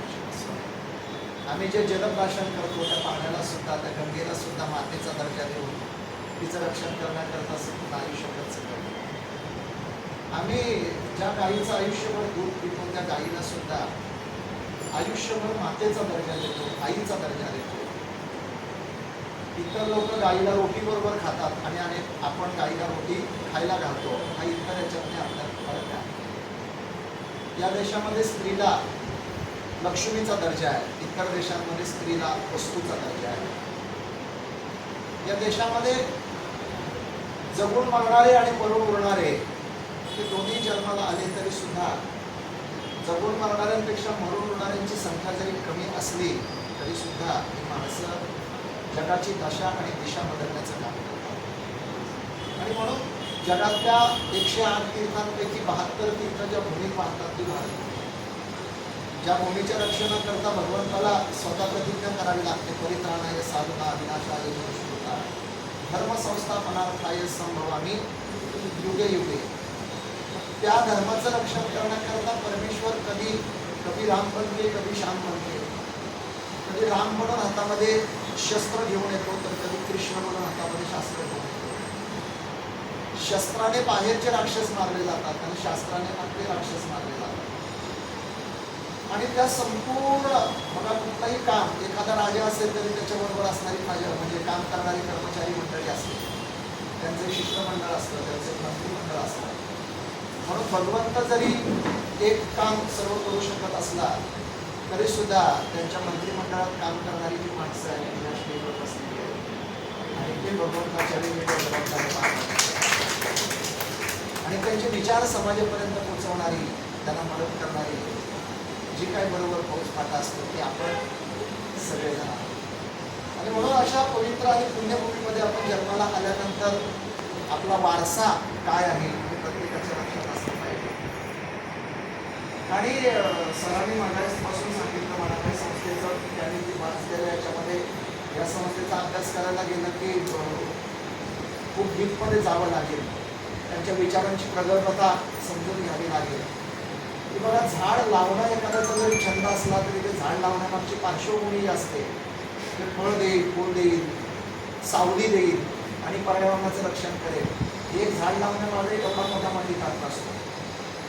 आम्ही जे जलप्राशन करतो त्या पाण्याला सुद्धा, त्या गंगेला सुद्धा मातेचा दर्जा देऊन तिचं रक्षण करण्याकरता सुद्धा आयुष्य खर्च करतो. आम्ही ज्या गायीचं आयुष्यभर दूध पितो त्या गायीला सुद्धा आयुष्यभर मातेचा दर्जा देतो, आईचा दर्जा देतो. इतर लोक गाईला रोटी बरोबर खातात आणि आपण गाईला रोटी खायला घालतो. हा इतर याच्यामध्ये आपल्याला फरक आहे. या देशामध्ये स्त्रीला लक्ष्मीचा दर्जा आहे, इतर देशांमध्ये स्त्रीला वस्तूचा दर्जा आहे. या देशामध्ये जगून मरणारे आणि मरून उरणारे हे दोन्ही जन्माला आले तरी सुद्धा जगून मरणाऱ्यांपेक्षा मरून उरणाऱ्यांची संख्या जरी कमी असली तरी सुद्धा ही माणसं जगाची दशा आणि दिशा बदलण्याचं काम करतात. आणि म्हणून जगातल्या 108 तीर्थांपैकी 72 तीर्थ ज्या भूमीत वाहतात ती भारत. ज्या भूमीच्या रक्षणाकरता भगवंताला स्वतः प्रतिज्ञा करावी लागते. परित्राणाय साधना विनाशाय दुष्कृता धर्मसंस्थापनार्थाय संभवामी युगे युगे. त्या धर्माचं रक्षण करण्याकरता परमेश्वर कधी राम बनते, कधी श्याम बनते. कधी राम म्हणून हातामध्ये शस्त्र घेऊन येतो तर कधी कृष्ण म्हणून हातामध्ये शास्त्र घेऊन येतो. शस्त्राने बाहेरचे राक्षस मारले जातात आणि शास्त्राने आपले राक्षस मारले जातात. आणि त्या संपूर्ण बघा कुठलंही काम, एखादा राजा असेल तरी त्याच्याबरोबर असणारी प्रजा म्हणजे काम करणारी कर्मचारी मंडळी असते, त्यांचे शिष्टमंडळ असतं, त्यांचे मंत्रिमंडळ असतं. म्हणून भगवंत जरी एक काम सर्व करू शकत असला तरी सुद्धा त्यांच्या मंत्रिमंडळात काम करणारी जी माणसं आहेत ती या स्टेजवर बसलेली आहेत आणि ते भगवंताच्या वेगवेगळ्या जबाबदाऱ्या पार आणि त्यांचे विचार समाजापर्यंत पोहोचवणारी, त्यांना मदत करणारी जी काय बरोबर फौजफाटा असतो ते आपण सगळेजण आहोत. आणि म्हणून अशा पवित्र आणि पुण्यभूमीमध्ये आपण जन्माला आल्यानंतर आपला वारसा काय आहे हे प्रत्येकाच्या लक्षात असलं पाहिजे. आणि सरांनी मागासपासून सांगितलं मला काही संस्थेचं त्यांनी ती वाचलेलं याच्यामध्ये या संस्थेचा अभ्यास करायला गेलं की खूप डीपमध्ये जावं लागेल, त्यांच्या विचारांची प्रगल्भता समजून घ्यावी लागेल. की बघा झाड लावणं एखाद्याचा जरी छंद असला तरी ते झाड लावण्यामागची पार्श्वभूमी असते. ते फळ देईल, फूल देईल, सावली देईल आणि पर्यावरणाचं रक्षण करेल. एक झाड लावण्यामागे एवढा मोठा मालिकार्थ असतो.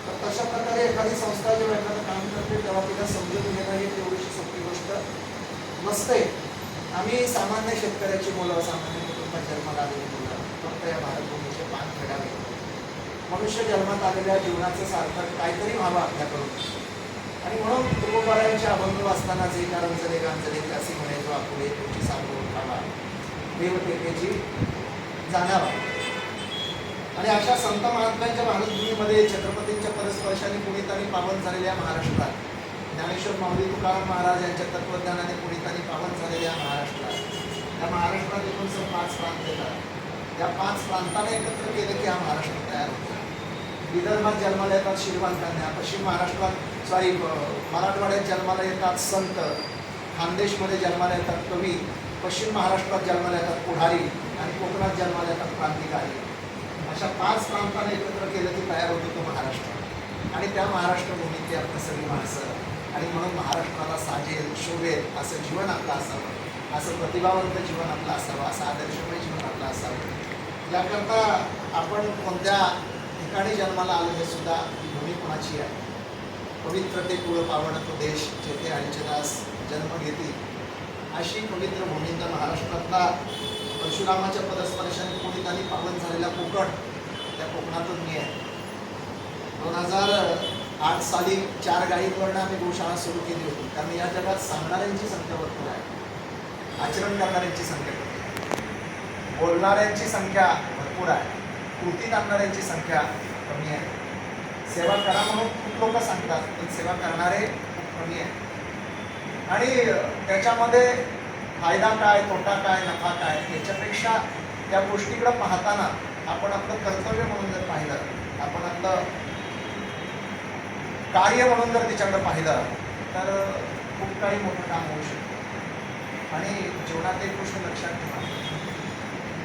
तर तशा प्रकारे एखादी संस्था जेव्हा एखादं काम करते तेव्हा तिला समजून घेणं ही तेवढीशी सोपी गोष्ट नसते. आम्ही सामान्य शेतकऱ्याची मुलं, सामान्य कुटुंबात जन्माला आलेली मुलं फक्त या भारतभूमीचे पान फेडावे, मनुष्य जन्मात आलेल्या जीवनाचं सार्थक काहीतरी व्हावं आपल्याकडून. आणि म्हणून तुकोबारायांचे अभंग वाचताना जे कारंजले गांजले असे म्हणे जो आपुले तुझी सांगून खावा देवतेची जाणावा. आणि अशा संत महात्म्यांच्या भारतभूमीमध्ये छत्रपतींच्या परस्पर्शाने पुनितांनी पावन झालेल्या महाराष्ट्रात, ज्ञानेश्वर माऊली तुकाराम महाराज यांच्या तत्वज्ञानाने पुनितांनी पावन झालेल्या महाराष्ट्रात, त्या महाराष्ट्रात एकूण 5 प्रांत येतात. त्या 5 प्रांताने एकत्र केलं की हा महाराष्ट्र तयार होतो. विदर्भात जन्माला येतात श्रीमान कन्या, पश्चिम महाराष्ट्रात मराठवाड्यात जन्माला येतात संत, खानदेशमध्ये जन्माला येतात कवी, पश्चिम महाराष्ट्रात जन्माला येतात पुढारी आणि कोकणात जन्माला येतात क्रांतिकारी. अशा 5 प्रांताने एकत्र केलं की तयार होतो तो महाराष्ट्र. आणि त्या महाराष्ट्र भूमीतली आपण सगळी माणसं. आणि म्हणून महाराष्ट्राला साजेल, शोभेल असं जीवन आपलं असावं, असं प्रतिभावंत जीवन आपलं असावं, असं आदर्शमय जीवन आपलं असावं. याकरता आपण कोणत्या ठिकाणी जन्माला आलो हे सुद्धा ही भूमी कोणाची आहे. पवित्र ते कुळ पावन तो देश जेथे हरीचे दास जन्म घेती, अशी पवित्र भूमी तर महाराष्ट्रातला परशुरामाच्या पदस्पर्शाने पुढील आणि पावन झालेला कोकण, त्या कोकणातून मी आहे. 2008 साली 4 गायींवरनं आम्ही गोशाळा सुरू केली होती. कारण या जगात सांगणाऱ्यांची संख्या भरपूर आहे, आचरण करणाऱ्यांची संख्या भरपूर आहे, बोलणाऱ्यांची संख्या भरपूर आहे, कृतीत आणणाऱ्यांची संख्या कमी आहे. सेवा करा म्हणून खूप लोक सांगतात, पण सेवा करणारे खूप कमी आहे. आणि त्याच्यामध्ये फायदा काय, तोटा काय, नफा काय, याच्यापेक्षा त्या गोष्टीकडे पाहताना आपण आपलं कर्तव्य म्हणून जर पाहिलं, आपण आपलं कार्य म्हणून जर त्याच्याकडे पाहिलं, तर खूप काही मोठं काम होऊ शकतं. आणि जीवनात एक गोष्ट लक्षात ठेवा,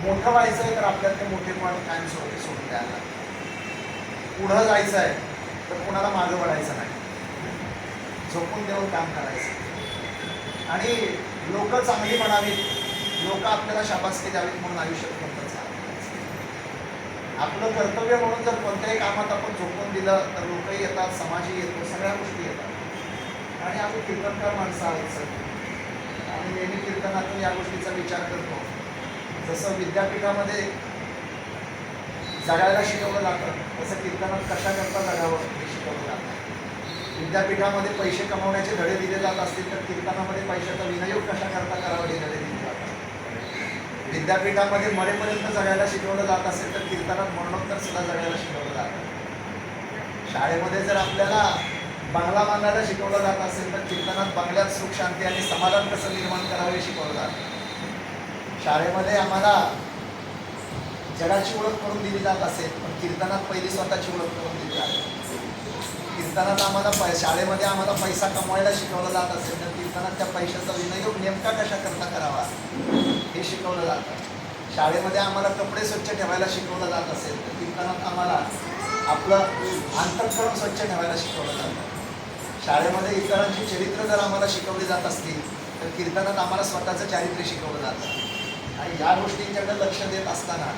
मोठं व्हायचं आहे तर आपल्याला ते मोठेपण कायमस्वरूपी सोडून द्यायला लागतं. पुढं जायचं आहे तर कुणाला मागं वळायचं नाही, झोपून देऊन काम करायचं. आणि लोक चांगली म्हणावीत, लोक आपल्याला शाबासकी द्यावीत म्हणून आयुष्यात कोणतं चालायचं. आपलं कर्तव्य म्हणून जर कोणत्याही कामात आपण झोपून दिलं तर लोकही येतात, समाजही येतो, सगळ्या गोष्टी येतात. आणि आम्ही कीर्तनकार माणसं आहोत सर, आम्ही नेहमी कीर्तनातून या गोष्टीचा विचार करतो. जसं विद्यापीठामध्ये जगायला शिकवलं जातं, तसं कीर्तनात कशा करता जगावं हे शिकवलं जातं. विद्यापीठामध्ये पैसे कमवण्याचे धडे दिले जात असतील तर कीर्तनामध्ये पैशाचा विनियोग कशा करता करावा हे धडे दिले जातात. विद्यापीठामध्ये मरेपर्यंत जगायला शिकवलं जात असेल तर कीर्तनात मरणोत्तर सुद्धा जगायला शिकवलं जातं. शाळेमध्ये जर आपल्याला बंगला बांधायला शिकवलं जात असेल तर कीर्तनात बंगल्यात सुख शांती आणि समाधान कसं निर्माण करावे हे शिकवलं जातं. शाळेमध्ये आम्हाला जगाची ओळख करून दिली जात असेल, पण कीर्तनात पहिली स्वतःची ओळख करून दिली जाते. कीर्तनात आम्हाला शाळेमध्ये आम्हाला पैसा कमवायला शिकवलं जात असेल तर कीर्तनात त्या पैशाचा विनियोग नेमका कशा करता करावा हे शिकवलं जातं. शाळेमध्ये आम्हाला कपडे स्वच्छ ठेवायला शिकवलं जात असेल तर कीर्तनात आम्हाला आपलं अंतःकरण स्वच्छ ठेवायला शिकवलं जातं. शाळेमध्ये इतरांची चरित्र जर आम्हाला शिकवली जात असतील तर कीर्तनात आम्हाला स्वतःचं चारित्र्य शिकवलं जातं. आणि या गोष्टींच्याकडे लक्ष देत असताना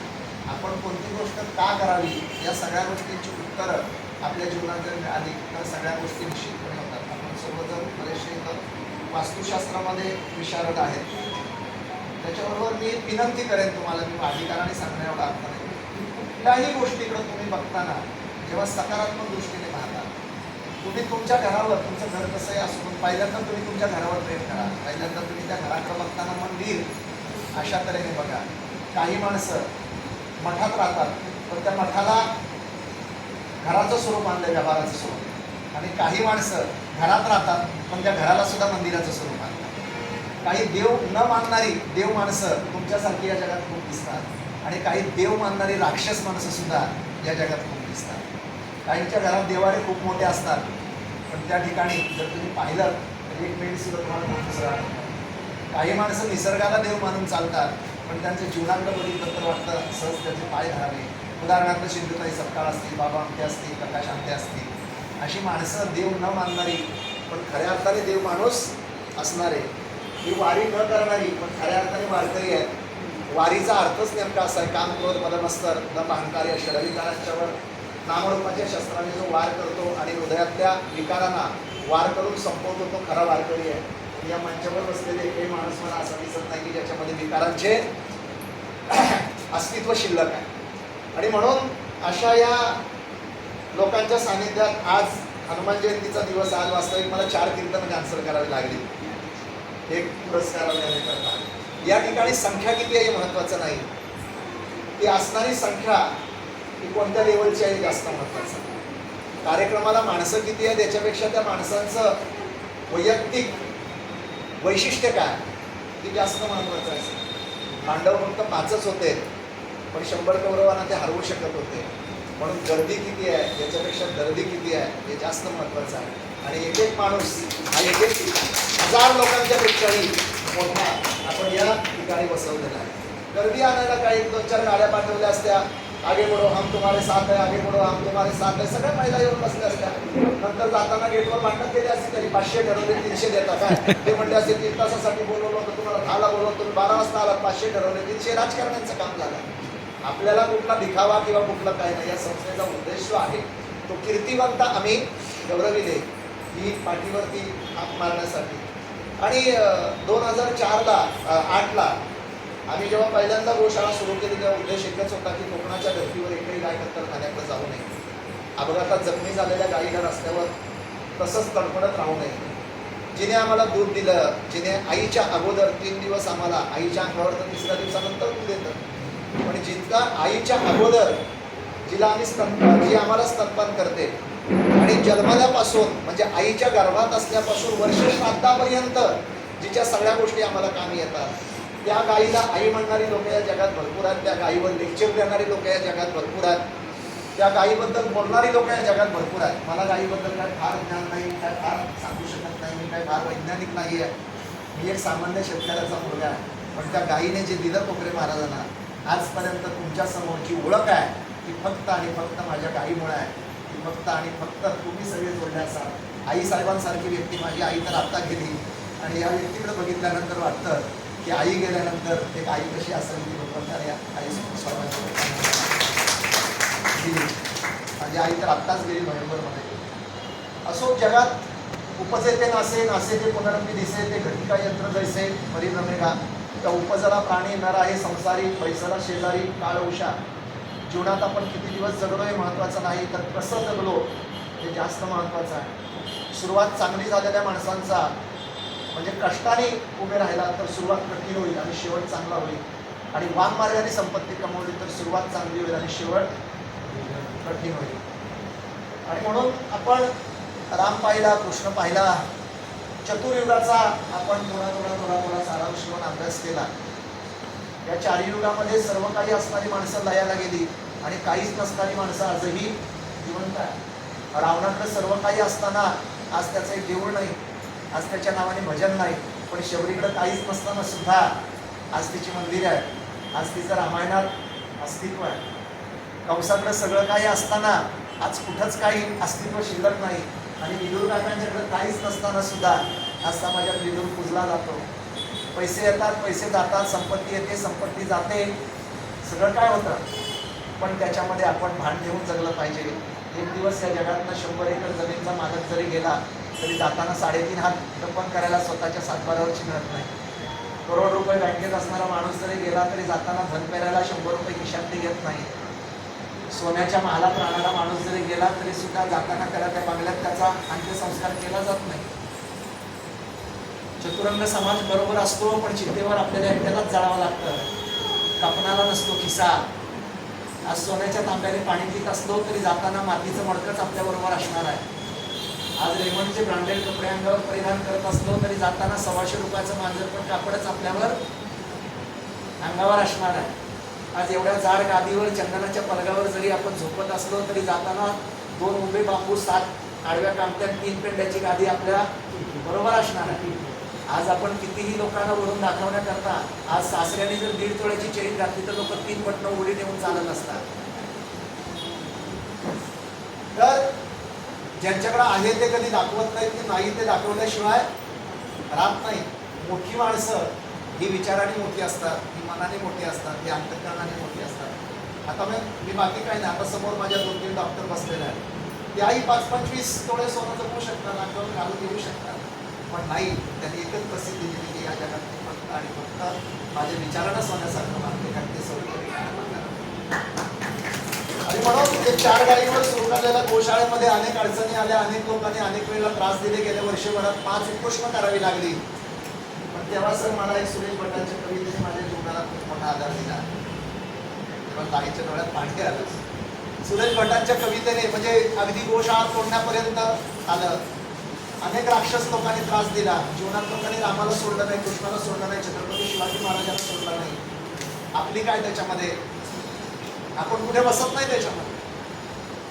आपण कोणती गोष्ट का करावी या सगळ्या गोष्टींची उत्तरं आपल्या जीवनात जर मिळाली तर सगळ्या गोष्टी निश्चितपणे होतात. आपण सर्वजण बरेचसे वास्तुशास्त्रामध्ये विशारद आहेत. त्याच्याबरोबर मी विनंती करेन तुम्हाला, मी अधिकाराने सांगण्या एवढा अर्थ नाही, कुठल्याही गोष्टीकडे तुम्ही बघताना जेव्हा सकारात्मक दृष्टीने पाहता, तुम्ही तुमच्या घरावर, तुमचं घर कसंही असो, पण पहिल्यांदा तुम्ही तुमच्या घरावर प्रेम करा. पहिल्यांदा तुम्ही त्या घराकडे बघताना मंदिर अशा तऱ्हेने बघा. काही माणसं मठात राहतात पण त्या मठाला घराचं स्वरूप आणलं, व्यवहाराचं स्वरूप. आणि काही माणसं घरात राहतात पण त्या घराला सुद्धा मंदिराचं स्वरूप आणलं. काही देव न मानणारी देव माणसं तुमच्यासारखी या जगात खूप दिसतात आणि काही देव मानणारी राक्षस माणसं सुद्धा या जगात खूप दिसतात. काहींच्या घरात देवारे खूप मोठे असतात पण त्या ठिकाणी जर तुम्ही पाहिलं तर एक मिनिट सुद्धा तुम्हाला दुसरा. काही माणसं निसर्गाला देव मानून चालतात पण त्यांच्या जीवनाकडे बघितलं तर वाटतं सहज त्याचे पाय धरावे. उदाहरणार्थ सिंधुताई सपकाळ असतील, बाबा आमटे असतील, प्रकाश आमटे असतील, अशी माणसं देव न मानणारी पण खऱ्या अर्थाने देव माणूस असणारे, ही वारी न करणारी पण खऱ्या अर्थाने वारकरी आहेत. वारीचा अर्थच नेमका असा आहे, काम क्रोध मदमत्सर दम अहंकार या षडविकारांच्यावर नामरूपाच्या शस्त्राने जो वार करतो आणि हृदयातल्या विकारांना वार करून संपवतो तो खरा वारकरी आहे. या मंचावर बसलेले हे माणूस मला असं दिसत नाही की ज्याच्यामध्ये विकारांचे अस्तित्व शिल्लक आहे. आणि म्हणून अशा या लोकांच्या सानिध्यात आज हनुमान जयंतीचा दिवस, आज वास्तविक मला 4 कीर्तन कॅन्सल करावी लागली एक पुरस्कार करता. या ठिकाणी संख्या किती आहे हे महत्त्वाचं नाही, ती असणारी संख्या ही कोणत्या लेवलची आहे जास्त महत्त्वाचं. कार्यक्रमाला माणसं किती आहे त्याच्यापेक्षा त्या माणसांचं वैयक्तिक वैशिष्ट्य काय ते जास्त महत्त्वाचं आहे. पांडव फक्त 5च होते पण 100 कौरवांना ते हरवू शकत होते. म्हणून गर्दी किती आहे याच्यापेक्षा गर्दी किती आहे हे जास्त महत्त्वाचं आहे. आणि एक एक माणूस हा एक एक 1000 लोकांच्या पेक्षाही मोठा आपण या ठिकाणी बसवलेला आहे. गर्दी आणायला काही 2-4 गाड्या पाठवल्या असत्या, आगे बढो हम तुम्हारे साथ है, आगे बढो हम तुम्हारे साथ है, सगळ्या महिला येऊन बसल्या असत्या. नंतर जाताना गेटवर भांडण केले असते, तरी 500 ठरवले 300 देता काय ते म्हणले असते 3 तासासाठी बोलवलं होतं तुम्हाला, 10ला बोलवलं तुम्ही 12 वाजता आलात, 500 ठरवले 300. राजकारण्यांचं काम झालं. आपल्याला कुठला दिखावा किंवा कुठला काय नाही, या संस्थेचा उद्देश जो आहे तो कीर्तिवंत आम्ही गौरविले ही पाठीवरती हात मारण्यासाठी. आणि 2008ला आम्ही जेव्हा पहिल्यांदा गोशाळा सुरू केली तेव्हा उद्देश एकच होता की कोकणाच्या धर्तीवर एकही गाय कत्तलखान्याकडे जाऊ नये, अपघातात जखमी झालेल्या गायीला रस्त्यावर तसंच तडफडत राहू नये. जिने आम्हाला दूध दिलं, जिने आईच्या अगोदर 3 दिवस आम्हाला, आईच्या अंगावर तर 3ऱ्या दिवसानंतर दूध येतं, पण जितका आईच्या अगोदर जिला आम्ही जी आम्हाला स्तनपान करते आणि जन्मल्यापासून म्हणजे आईच्या गर्भात असल्यापासून वर्ष श्राद्धापर्यंत जिच्या सगळ्या गोष्टी आम्हाला कामी येतात, त्या गाईला आई म्हणणारी लोक या जगात भरपूर आहेत, त्या गाईवर लेक्चर देणारी लोक या जगात भरपूर आहेत, त्या गाईबद्दल बोलणारी लोक या जगात भरपूर आहेत. मला गाईबद्दल काय फार ज्ञान नाही, काय फार सांगू शकत नाही, मी काय फार वैज्ञानिक नाही आहे, मी एक सामान्य शेतकऱ्याचा मुलगा आहे. पण त्या गाईने जे दिलं कोकरे महाराजांना, आजपर्यंत तुमच्या समोरची ओळख आहे ती फक्त आणि फक्त माझ्या गाईमुळे आहे, ती फक्त आणि फक्त तुम्ही सगळे जोडले असाल. आईसाहेबांसारखी व्यक्ती, माझी आई तर आत्ता गेली, आणि या व्यक्तीकडे बघितल्यानंतर वाटतं की आई गेल्यानंतर एक आई कशी असेल ती लोकांना या आई गेली. माझी आई तर आत्ताच गेली नोव्हेंबरमध्ये. असो जगात उपजेते नासे, नासे ते पुनरंबी दिसे, ते घटिका यंत्र जैसे परिभ्रमेगा. त्या उपजला प्राणी नर आहे संसारी, पैसाला शेजारी काळ उषा. जीवनात आपण किती दिवस जगलो हे महत्त्वाचं नाही, तर कसं जगलो हे जास्त महत्त्वाचं आहे. सुरुवात चांगली झालेल्या माणसांचा म्हणजे कष्टाने उभे राहिला तर सुरुवात कठीण होईल आणि शेवट चांगला होईल, आणि वाममार्गाने संपत्ती कमवली तर सुरुवात चांगली होईल आणि शेवट कठीण होईल. आणि म्हणून आपण राम पाहिला, कृष्ण पाहिला, चतुर्युगाचा आपण थोडा सारांश घेऊन अभ्यास केला. या 4 युगामध्ये सर्व काही असणारी माणसं लयाला गेली आणि काहीच नसणारी माणसं आजही जिवंत आहे. रावणाकडे सर्व काही असताना आज त्याचं एक देऊळ नाही, आज त्याच्या नावाने भजन नाही, पण शबरीकडे काहीच नसताना सुद्धा आज तिची मंदिर आहे, आज तिचं रामायणात अस्तित्व आहे. कंसाकडे सगळं काही असताना आज कुठंच काही अस्तित्व शिल्लक नाही, आणि विदुर काकांच्याकडे काहीच नसताना सुद्धा आज समाजात विदुर पूजला जातो. पैसे येतात, पैसे जातात, संपत्ती येते, संपत्ती जाते, सगळं काय होतं, पण त्याच्यामध्ये आपण भान ठेवून जगलं पाहिजे. एक दिवस या जगातनं 100 एकर जमीनचा मालक जरी गेला तरी जाताना 3.5 हात टप्पन करायला स्वतःच्या सातबारावरची मिळत नाही. करोड रुपये बँकेत असणारा माणूस जरी गेला तरी जाताना धन पेरायला 100 रुपये खिशात घेत नाही. सोन्याच्या महालात राहणारा माणूस जरी गेला तरी सुद्धा जाताना त्याला त्या बंगल्यात त्याचा अंत्यसंस्कार केला जात नाही. चतुरंग समाज बरोबर असतो, पण चितेवर आपल्याला एकट्यालाच जाळावं लागतं, कापणारा नसतो खिसा. आज सोन्याच्या तांब्याने पाणी पित असलो तरी जाताना मातीचं मडकच आपल्याबरोबर असणार आहे. आज रेमंडचे ब्रँडेड कपडे अंगावर परिधान करत असलो तरी जाताना 125 रुपयाचं मांजर पण कापडच आपल्यावर अंगावर असणार आहे. आज एवढ्या जाड गादीवर चंदनाच्या पलगावर जरी आपण झोपत असलो तरी जाताना 2 उभे बांबू, 7 आडव्या कामत्यात 3 पेंड्याची गादी आपल्या बरोबर असणार आहे. आज आपण कितीही लोकांना वरून दाखवण्याकरता आज सासऱ्याने जर 1.5 तोळ्याची चेन घातली तर लोक 3 बटणं उडी नेऊन चालत असतात. तर ज्यांच्याकडे आहे ते कधी दाखवत नाहीत, की नाही ते दाखवल्याशिवाय राहत नाही. मोठी माणसं ही विचाराने मोठी असतात, ही मनाने मोठी असतात, ही अंतःकरणाने मोठी असतात. आता मी बाकी काही नाही, आता समोर माझ्या 2-3 डॉक्टर बसलेले आहेत, त्याही 5-25 तोळे सोनं जमवू शकतात, अंगावर घालून देऊ शकतात, पण नाही, त्यांनी एकच प्रसिद्धी दिली की या जगात फक्त आणि फक्त माझ्या विचारानं सोन्यासारखं मानते, कारण ते सोडून. आणि म्हणून ते 4 गाडीवर सुरू झालेल्या गोशाळेमध्ये अनेक अडचणी आल्या, अनेक लोकांनी अनेक वेळेला त्रास दिले. गेल्या वर्षभरात 5 उपोषणं करावी लागली, पण तेव्हा सर मला एक सुरेश भटांच्या कवितेने माझ्या जीवनाला खूप मोठा आधार दिला. तेव्हा ताईच्या डोळ्यात पाणी आलं. सुरेश भटांच्या कवितेने म्हणजे अगदी गोशाळा तोडण्यापर्यंत आलं. अनेक राक्षस लोकांनी त्रास दिला. जीवनात लोकांनी रामाला सोडलं नाही, कृष्णाला सोडलं नाही, छत्रपती शिवाजी महाराजांना सोडलं नाही. आपली काय त्याच्यामध्ये, आपण कुठे बसत नाही त्याच्यामध्ये.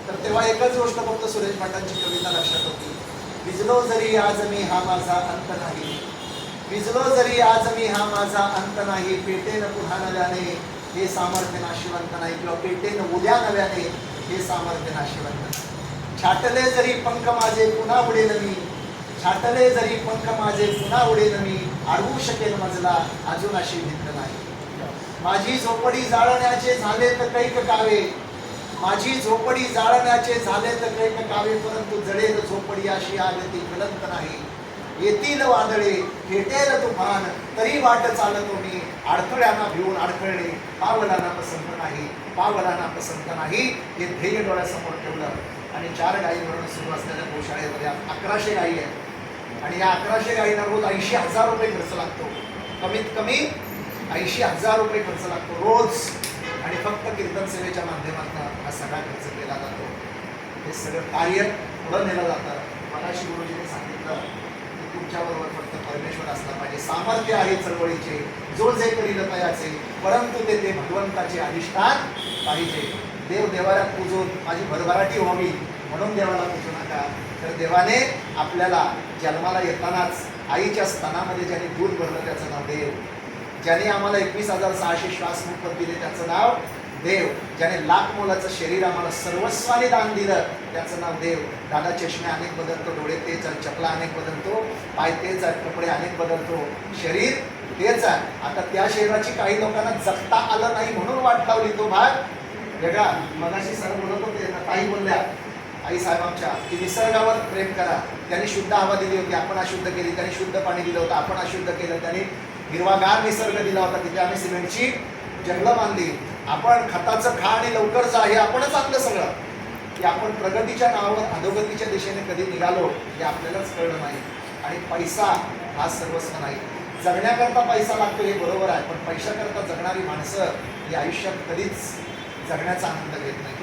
तर तेव्हा एकच गोष्ट फक्त सुरेश भटांची कविता लक्षात होती, विजलो जरी आज मी हा माझा अंत नाही, विजलो जरी आज मी हा माझा अंत नाही, पेटेन पुन्हा नव्याने हे सामर्थ्य नाशिवंत नाही, किंवा पेटेन उद्या नव्याने हे सामर्थ्य नाशिवंत नाही. छाटले जरी पंख माझे पुन्हा उडेल मी, छाटले जरी पंख माझे पुन्हा उडेल मी, अडवू शकेल मजला अजून अशी भिंत नाही. माझी झोपडी जाळण्याचे झाले तर कैक कावे, माझी झोपडी जाळण्याचे झाले तर कैक कावे, परंतु जळेल झोपडी अशी आग ती कलंक नाही. येतील वादळे भेटेल तुफान तरी वाट चालतो मी, अडथळ्यांना भिवून अडखळणे पावलांना पसंत नाही, पावलांना पसंत नाही. हे ध्येय डोळ्यासमोर ठेवलं आणि 4 गायीवरून सुरू असलेल्या गोशाळेमध्ये 1100 गायी आहेत आणि या 1100 गायींना रोज 80,000 रुपये खर्च लागतो. कमीत कमी 80,000 रुपये खर्च लागतो रोज. आणि फक्त कीर्तन सेवेच्या माध्यमातून हा सगळा खर्च केला जातो. हे सगळं कार्य पुढं नेलं जातं. मगाशी गुरुजीने सांगितलं की तुमच्याबरोबर फक्त परमेश्वर असला पाहिजे. सामर्थ्य आहे चळवळीचे, जो जे करील तयाचे, परंतु ते भगवंताचे अधिष्ठान पाहिजे. देव देवाऱ्यात पूजून माझी भरभराटी व्हावी म्हणून देवाला पूजू नका. तर देवाने आपल्याला जन्माला येतानाच आईच्या स्तनामध्ये ज्याने दूध भरलं त्याचं नाव देव. ज्याने आम्हाला 21,600 श्वास मोफत दिले त्याचं नाव देव. ज्याने लाख मोलाचं शरीर आम्हाला सर्वस्वाने दान दिलं त्याचं नाव देव. दादा चष्मे अनेक बदलतो, डोळे तेच आहे, चपला अनेक बदलतो, पाय तेच आहे, कपडे अनेक बदलतो, शरीर तेच आहे. आता त्या शरीराची काही लोकांना जगता आलं नाही म्हणून वाट लावली, तो भाग वेगळा. मगाशी सर बोलत होते, ताई बोलल्या आई साहेब आमच्या की निसर्गावर प्रेम करा. त्यांनी शुद्ध हवा दिली होती, आपण अशुद्ध केली. त्यांनी शुद्ध पाणी दिलं होतं, आपण अशुद्ध केलं. त्यांनी हिरवागार निसर्ग दिला होता, तिथे आम्ही सिमेंटची जंगलं बांधली. आपण खताचं खा आणि लवकर जा हे आपणच आणलं सगळं. की आपण प्रगतीच्या नावावर अधोगतीच्या दिशेने कधी निघालो हे आपल्यालाच कळलं नाही. आणि पैसा हा सर्वस्व नाही. जगण्याकरता पैसा लागतो हे बरोबर आहे, पण पैशाकरता जगणारी माणसं ही आयुष्यात कधीच जगण्याचा आनंद घेत नाही.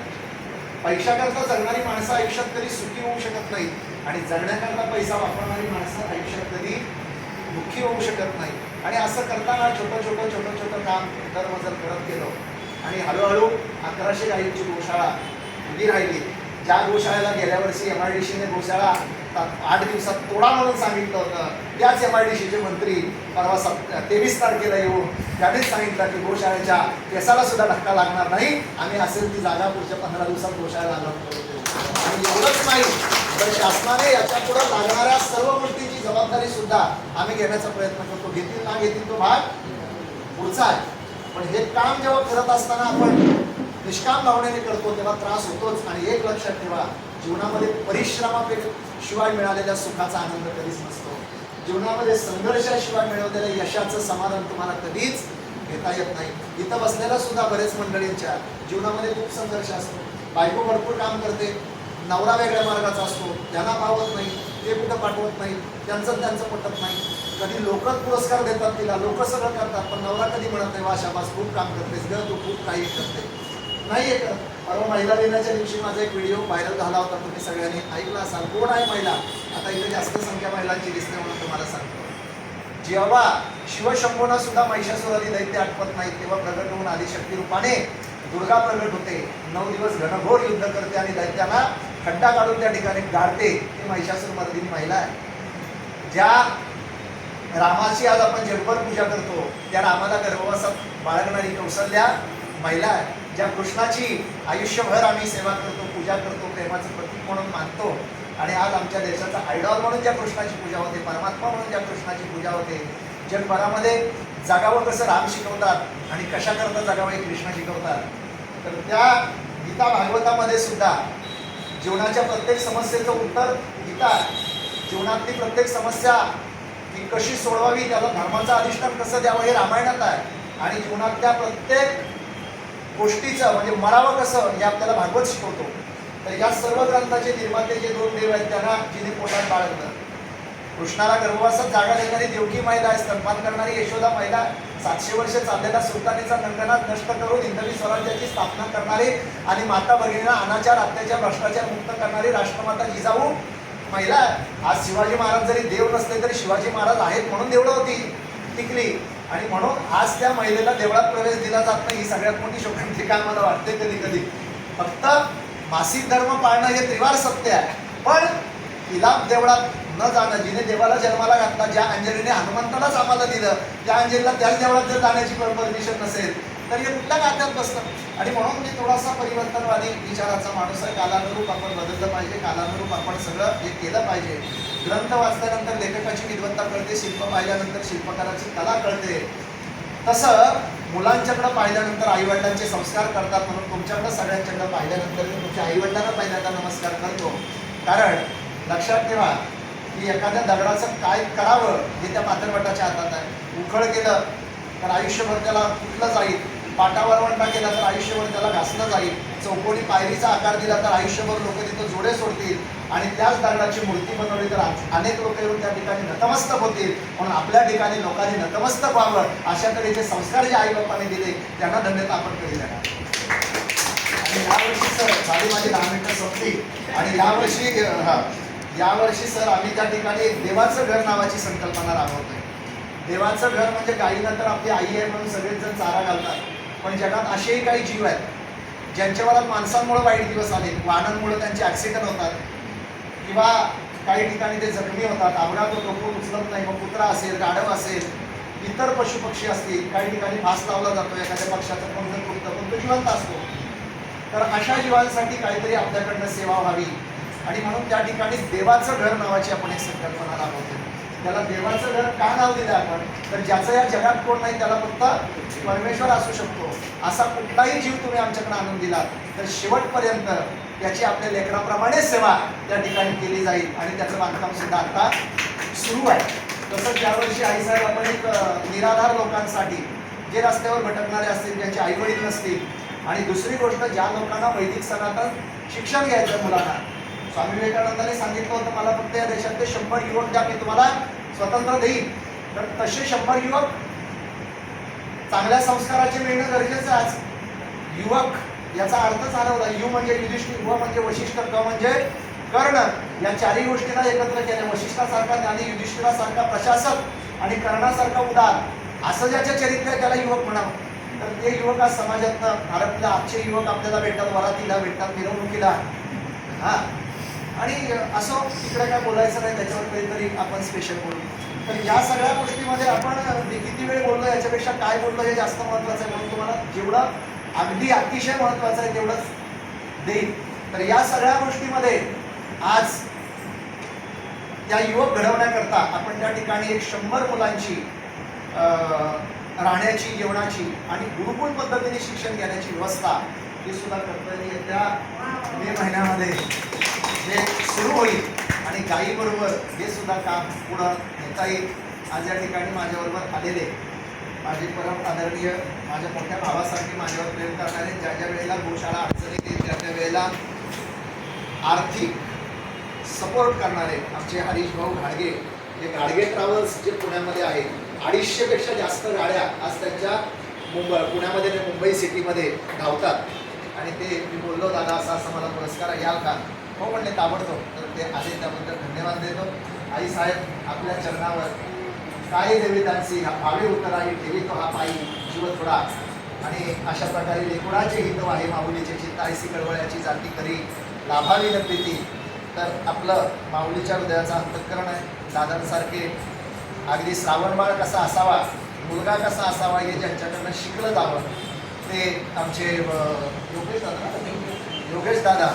पैशाकरता जगणारी माणसं आयुष्यात कधी सुखी होऊ शकत नाही आणि जगण्याकरता पैसा वापरणारी माणसं आयुष्यात कधी दुःखी होऊ शकत नाही. आणि असं करताना छोटं छोटं काम दरमजल करत गेलो आणि हळूहळू 1100 गायींची गोशाळा उभी राहिली. ज्या गोशाळेला गेल्या वर्षी MIDCने गोशाळा 8 दिवसात तोडा म्हणून सांगितलं होतं, त्याच MIDCचे मंत्री परवा 23 तारखेला येऊन त्यानेच सांगितलं की गोशाळेच्या केसाला सुद्धा धक्का लागणार नाही, आम्ही असेल ती जागा पुढच्या 15 दिवसात गोशाळेला अलॉट करू. आणि एवढंच नाही तर शासनाने याच्या पुढे लागणाऱ्या सर्व गोष्टींची जबाबदारी सुद्धा आम्ही घेण्याचा प्रयत्न करतो. घेतील ना घेतील तो भाग पुढचा आहे. पण हे काम जेव्हा करत असताना आपण निष्काम भावनेने करतो तेव्हा त्रास होतोच. आणि एक लक्षात ठेवा, जीवनामध्ये परिश्रमाशिवाय मिळालेल्या सुखाचा आनंद कधीच नसतो. जीवनामध्ये संघर्षाशिवाय मिळवलेल्या यशाचं समाधान तुम्हाला कधीच घेता येत नाही. इथं बसलेला सुद्धा बरेच मंडळींच्या जीवनामध्ये खूप संघर्ष असतो. बायको भरपूर काम करते, नवरा वेगळ्या मार्गाचा असतो, त्यांना पावत नाही, ते कुठं पाठवत नाही, त्यांचं पटत नाही. कधी लोकच पुरस्कार देतात तिला, लोक सगळं करतात, पण नवरा कधी म्हणत नाही वा शाबास खूप काम करतेस ग तू, खूप काही करते नाही. एक परवा महिला दिनाच्या दिवशी माझा एक व्हिडिओ व्हायरल झाला होता, तुम्ही सगळ्यांनी ऐकला असाल. कोण आहे महिला? आता इथे जास्त संख्या महिलांची दिसते म्हणून तुम्हाला सांगतो. जेव्हा शिवशंभूंना सुद्धा महिषासुरादी दैत्य आठवत नाही तेव्हा प्रगट होऊन आदिशक्ती रूपाने दुर्गा प्रगट होते. 9 दिवस घनघोर युद्ध करते आणि दैत्यांना खड्डा काढून त्या ठिकाणी गाडते. ती महिषासुर मर्दिनी महिला आहे. ज्या रामाची आज आपण जगभर पूजा करतो त्या रामाला गर्भवासात बाळगणारी कौसल्या महिला आहे. ज्या कृष्णाची आयुष्यभर आम्ही सेवा करतो, पूजा करतो, प्रेमाचं प्रतीक म्हणून मानतो. आणि आज आमच्या देशाचा आयडॉल म्हणून ज्या कृष्णाची पूजा होते, परमात्मा म्हणून ज्या कृष्णाची पूजा होते, जगभरामध्ये जगावं कसं राम शिकवतात आणि कशा करता जगावं हे कृष्ण शिकवतात. तर त्या गीता भागवतामध्ये सुद्धा जीवनाच्या प्रत्येक समस्येचं उत्तर गीता आहे. जीवनातली प्रत्येक समस्या ती कशी सोडवावी, त्याला धर्माचं अधिष्ठान कसं द्यावं हे रामायणात आहे. आणि जीवनातल्या प्रत्येक गोष्टीचं म्हणजे मरावं कसं हे आपल्याला भागवत शिकवतो. तर या सर्व ग्रंथाचे निर्माते जे 2 देव आहेत त्यांना जिने पोटात बाळगलं. कृष्णाला गर्भवासात जागा देणारी देवकी महिला आहे, स्तनपान करणारी यशोदा महिला, 700 वर्ष चाललेला सुलतानीचा कंकणात नष्ट करून हिंदवी स्वराज्याची स्थापना करणारी आणि माता भगिनीला अनाचार अत्याचार भ्रष्टाचार मुक्त करणारी राष्ट्रमाता जिजाऊ महिला आहे. आज शिवाजी महाराज जरी देव नसले तरी शिवाजी महाराज आहेत म्हणून देवळं होती टिकली. आणि म्हणून आज त्या महिलेला देवळात प्रवेश दिला जात नाही. ही सगळ्यात मोठी शोकांतिका मला वाटते कधी कधी. फक्त मासिक धर्म पाळणं हे त्रिवार सत्य आहे, पण तिला देवळात न जाणं, जिने देवाला जन्माला घातला, ज्या अंजलीने हनुमंतालाच आम्हाला दिलं, त्या अंजलीला त्याच देवळात जर जाण्याची परमिशन नसेल तर हे कुठल्या नात्यात बसतं. आणि म्हणून मी थोडासा परिवर्तनवादी विचाराचा माणूस आहे. कालानुरूप आपण बदललं पाहिजे, कालानुरूप आपण सगळं हे केलं पाहिजे. ग्रंथ वाचल्यानंतर लेखकाची विद्वत्ता कळते, शिल्प पाहिल्यानंतर शिल्पकाराची कला कळते. तसं मुलांच्याकडे पाहिल्यानंतर आईवडिलांचे संस्कार करतात, म्हणून तुमच्याकडे सगळ्यांच्याकडे पाहिल्यानंतर मी तुमच्या आईवडिलांना पहिल्यांदा नमस्कार करतो. कारण लक्षात ठेवा की एखाद्या दगडाचं काय करावं हे त्या पातळवटाच्या हातात आहे. उखळ केलं तर आयुष्यभर त्याला कुठलं जाईल, पाटावर वंटा केला तर आयुष्यभर त्याला घासलं जाईल, चौकोनी पायरीचा आकार दिला तर आयुष्यभर लोक तिथं जोडे सोडतील, आणि त्याच दगडाची मूर्ती बनवली तर अनेक लोक येऊन त्या ठिकाणी नतमस्तक होतील. म्हणून आपल्या ठिकाणी लोकांनी नतमस्तक व्हावं अशा तऱ्हेचे संस्कार जे आई बाप्पाने दिले त्यांना धन्यता आपण कधी देणार. आणि यावर्षी सर झाली माझी 10 मिनिटं संपली. आणि यावर्षी सर आम्ही त्या ठिकाणी एक देवाचं घर नावाची संकल्पना राबवतोय. देवाचं घर म्हणजे गायीनं तर आपली आई आहे म्हणून सगळेच जण चारा घालतात, पण जगात असेही काही जीव आहेत ज्यांच्यावर माणसांमुळे वाईट दिवस आले, वाहनांमुळे त्यांचे ॲक्सिडेंट होतात किंवा काही ठिकाणी ते जखमी होतात, अपघात होतो, कोण उचलत नाही, मग कुत्रा असेल, गाढव असेल, इतर पशुपक्षी असतील, काही ठिकाणी फास लावला जातो, एखाद्या पक्षाचं कोणतं तुटतं पण तो जिवंत असतो. तर अशा जीवांसाठी काहीतरी आपल्याकडनं सेवा व्हावी, आणि म्हणून त्या ठिकाणी देवाचं घर नावाची आपण एक संकल्पना राबवतो. त्याला देवाचं घर का नाव दिलं आपण, तर ज्याचं या जगात कोण नाही त्याला फक्त परमेश्वर असू शकतो. असा कुठलाही जीव तुम्ही आमच्याकडे आणून दिला तर शेवटपर्यंत त्याची आपल्या लेकराप्रमाणे सेवा त्या ठिकाणी केली जाईल, आणि त्याचं बांधकाम सुद्धा आता सुरू आहे. तसंच यावर्षी आईसाहेब आपण एक निराधार लोकांसाठी, जे रस्त्यावर भटकणारे असतील, ज्यांचे आईवडील नसतील, आणि दुसरी गोष्ट ज्या लोकांना वैदिक सनातन शिक्षण घ्यायचं मुलांना, स्वामी विवेकानंदांनी सांगितलं होतं मला फक्त या देशातले 100 युवक द्या, मी तुम्हाला स्वतंत्र देईन. तर तसे 100 युवक चांगल्या संस्काराचे मिळणं गरजेचं आहे. आज युवक याचा अर्थच हरवला. यु म्हणजे युधिष्ठिर, व म्हणजे वशिष्ठ, क म्हणजे कर्ण. या चारही गोष्टीला एकत्र केल्या. वशिष्ठासारखा ज्ञानी, युधिष्ठिरासारखा प्रशासक आणि कर्णासारखा उदार, असं ज्याचे चरित्र आहे त्याला युवक म्हणावं. तर ते युवक आज समाजातनं हरपले. आजचे युवक आपल्याला भेटतात, वरातीला भेटतात, मिरवणुकीला. हा, आणि असं तिकडे काय बोलायचं नाही, त्याच्यावर काहीतरी आपण स्पेशल बोलू. तर या सगळ्या गोष्टीमध्ये आपण किती वेळ बोललो याच्यापेक्षा काय बोललो हे जास्त महत्त्वाचं आहे, म्हणून तुम्हाला जेवढं अगदी अतिशय महत्त्वाचं आहे तेवढंच देईल. तर या सगळ्या गोष्टीमध्ये आज त्या युवक घडवण्याकरता आपण त्या ठिकाणी एक 100 मुलांची राहण्याची, जेवणाची आणि गुरुकुल पद्धतीने शिक्षण घेण्याची व्यवस्था ही सुद्धा करतोय. येत्या मे महिन्यामध्ये हे सुरू होईल, आणि गायीबरोबर हे सुद्धा काम पुढं नेता येईल. आज या ठिकाणी माझ्याबरोबर आलेले माझे परम आदरणीय, माझ्या मोठ्या भावासारखे माझ्यावर प्रेम करणारे, ज्या ज्या वेळेला गोशाळा अडचणीत येईल त्या त्या वेळेला आर्थिक सपोर्ट करणारे आमचे हरीश भाऊ घाडगे, जे घाडगे ट्रॅव्हल्स जे पुण्यामध्ये आहे, 250पेक्षा जास्त गाड्या आज त्यांच्या पुण्यामध्ये ते मुंबई सिटीमध्ये धावतात. आणि ते मी बोललो दादा असं असं मला पुरस्कार याल का, हो म्हणले ताबडतोब. तर ते आले, त्याबद्दल धन्यवाद देतो. आई साहेब आपल्या चरणावर काय देवी त्यांची भावे उतराई ठेवी तो हा पायी जीव थोडा. आणि अशा प्रकारे लेकुणाचे हित आहे माऊलीचे चित्त ऐसी कळवळ्याची जाती करी लाभावी न प्रीती. तर आपलं माऊलीच्या हृदयाचा अंतःकरण आहे. दादांसारखे अगदी श्रावणबाळ कसा असावा, मुलगा कसा असावा हे ज्यांच्याकडनं शिकलं जावं ते आमचे योगेश दादा,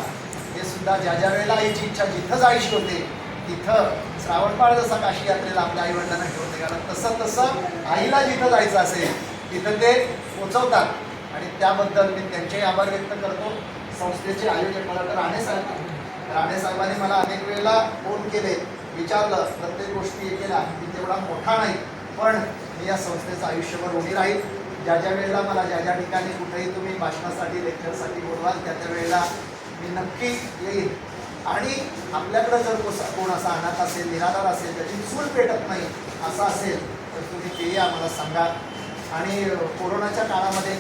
हे सुद्धा ज्या ज्या वेळेला आईची इच्छा जिथं जायची होते तिथं श्रावणबाळ जसा काशी यात्रेला आपल्या आईवडिलांना घेऊन निघाला तसं तसं आईला जिथं जायचं असेल तिथं ते पोचवतात. आणि त्याबद्दल मी त्यांचेही आभार व्यक्त करतो. संस्थेचे आयोजक मला तर राणे साहेबांनी मला अनेक वेळेला फोन केले, विचारलं, प्रत्येक गोष्टी हे केल्या. मी तेवढा मोठा नाही, पण मी या संस्थेचं आयुष्यभर उभी राहील. ज्या ज्या वेळेला मला ज्या ज्या ठिकाणी कुठेही तुम्ही भाषणासाठी, लेक्चरसाठी बोलवाल त्या त्या वेळेला मी नक्की येईल. आणि आपल्याकडं जर कोण असा अनाथ असेल, निराधार असेल, त्याची चूल पेटत नाही असं असेल तर तुम्ही तेही आम्हाला सांगा. आणि कोरोनाच्या काळामध्ये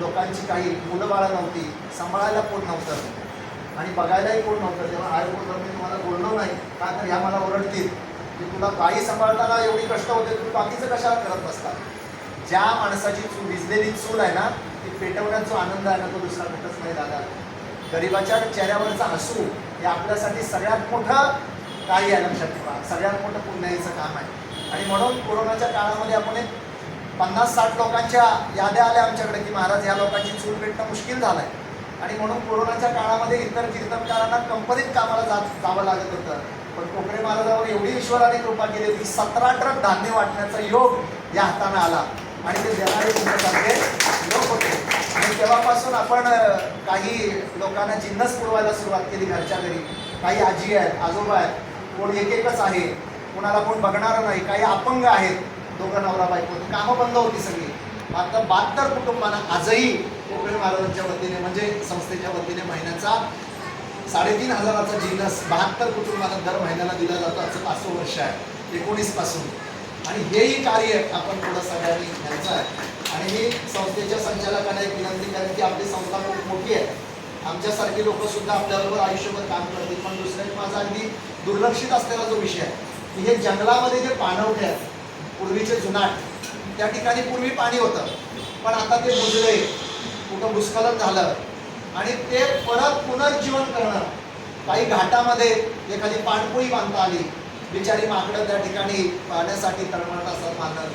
लोकांची काही मुलं बाळं नव्हती, सांभाळायला कोण नव्हतं आणि बघायलाही कोण नव्हतं, तेव्हा आयोजक मी तुम्हाला बोललो नाही का तर ह्या मला ओरडतील की तुला बाई सांभाळताना एवढी कष्ट होते, तू बाकीचं कशाला करत बसतात. ज्या माणसाची विजलेली चूल आहे ना ती पेटवण्याचा जो आनंद आहे ना तो दुसरा कुठंच नाही दादा. गरिबाच्या चेहऱ्यावरचा हसू हे आपल्यासाठी सगळ्यात मोठं काही आहे, लक्षात ठेवा, सगळ्यात मोठं पुण्याईचं काम आहे. आणि म्हणून कोरोनाच्या काळामध्ये आपण एक 50-60 लोकांच्या याद्या आल्या आमच्याकडे की महाराज ह्या लोकांची चूल पेटणं मुश्किल झालं आहे. आणि म्हणून कोरोनाच्या काळामध्ये इतर कीर्तनकारांना कंपनीत कामाला जावं लागत होतं, पण कोकणे महाराजांवर एवढी ईश्वराने कृपा केली की 17 ट्रक धान्य वाटण्याचा योग या हाताने आला. आणि ते देणारे तुमच्यासारखे लोक होते. आणि तेव्हापासून आपण काही लोकांना जिन्नस पुरवायला सुरुवात केली घरच्या घरी. काही आजी आहेत, आजोबा आहेत, कोण एक एकच आहे, कोणाला कोण बघणारं नाही, काही अपंग आहेत, दोघं नवरा बायको, कामं बंद होती सगळी. मात्र 72 कुटुंबांना आजही कोकण महाराजांच्या वतीने म्हणजे संस्थेच्या वतीने महिन्याचा 3,500चा जिन्नस 72 कुटुंबांना दर महिन्याला दिला जातो. असं 500 वर्ष आहे 19 पासून. आणि हेही कार्य आपण पुढं सगळ्यांनी घ्यायचं आहे. आणि मी संस्थेच्या संचालकांना एक विनंती करेन की आपली संस्था खूप मोठी आहे, आमच्यासारखी लोक सुद्धा आपल्याबरोबर आयुष्यभर काम करतील. पण दुसऱ्या माझा अगदी दुर्लक्षित असलेला जो विषय आहे की हे जंगलामध्ये जे पाणवठे आहेत पूर्वीचे जुनाट, त्या ठिकाणी पूर्वी पाणी होतं, पण आता ते बुजले, कुठं भूस्खलन झालं आणि ते परत पुनर्जीवन करणं. काही घाटामध्ये एखादी पाणपोळी बांधता आली, बिचारी माकडं त्या ठिकाणी पाण्यासाठी तळमळत असतात, मानव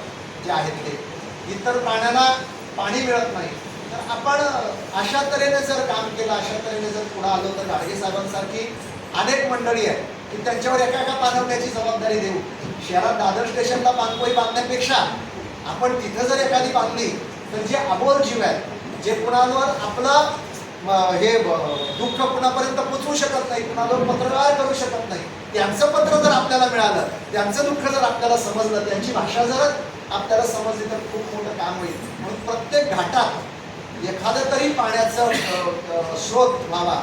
जे आहेत ते. इतर प्राण्यांना पाणी मिळत नाही. तर आपण अशा तऱ्हेने जर काम केलं, अशा तऱ्हेने जर पुढे आलो तर गाडगे साहेबांसारखी अनेक मंडळी आहेत की त्यांच्यावर एका एका पाणवठ्याची जबाबदारी देऊ. शहरात दादर स्टेशनला पाणपोळी बांधण्यापेक्षा आपण तिथं जर एखादी बांधली तर जे अबोल जीव आहेत, जे कुणावर आपलं हे दुःख कुणापर्यंत पोचवू शकत नाही, कुणावर पत्रव्यवहार करू शकत नाही, त्यांचं पत्र जर आपल्याला मिळालं, त्यांचं दुःख जर आपल्याला समजलं, त्यांची भाषा जर आपल्याला समजली तर खूप मोठं काम होईल. म्हणून प्रत्येक घाटात एखादं तरी पाण्याचं स्रोत व्हावा,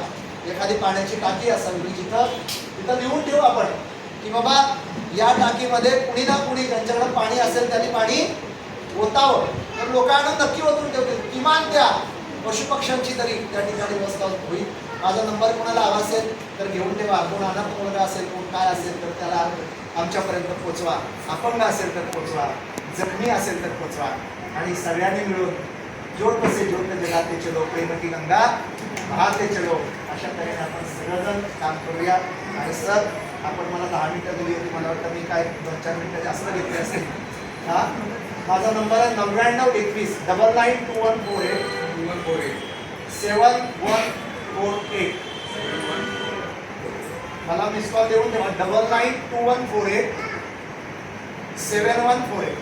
एखादी पाण्याची टाकी असावी तिथं लिहून ठेवू आपण की बाबा या टाकीमध्ये कुणी ना कुणी ज्यांच्याकडे पाणी असेल त्यांनी पाणी ओतावं. तर लोकांना नक्की ओतून ठेवतील. किमान त्या पशुपक्ष्यांची तरी त्या ठिकाणी व्यवस्था होईल. माझा नंबर कोणाला हवा असेल तर घेऊन ठेवा. कोण अनाथ मुलगा असेल, कोण काय असेल तर त्याला आमच्यापर्यंत पोचवा. अपंग असेल तर पोचवा, जखमी असेल तर पोचवा. आणि सगळ्यांनी मिळून जोड कसे जोड जगाते चलो, प्रेमती गंगा वाहते चलो, अशा तऱ्हेने आपण सगळंजण काम करूया. आणि सर आपण मला 10 मिनिटं दिली होती, मला वाटतं मी काय 2-4 मिनिटं जास्त घेतली असेल. हा माझा नंबर आहे 9921 992148 7148. मला मिस कॉल देऊन ठेवा 992148 7148.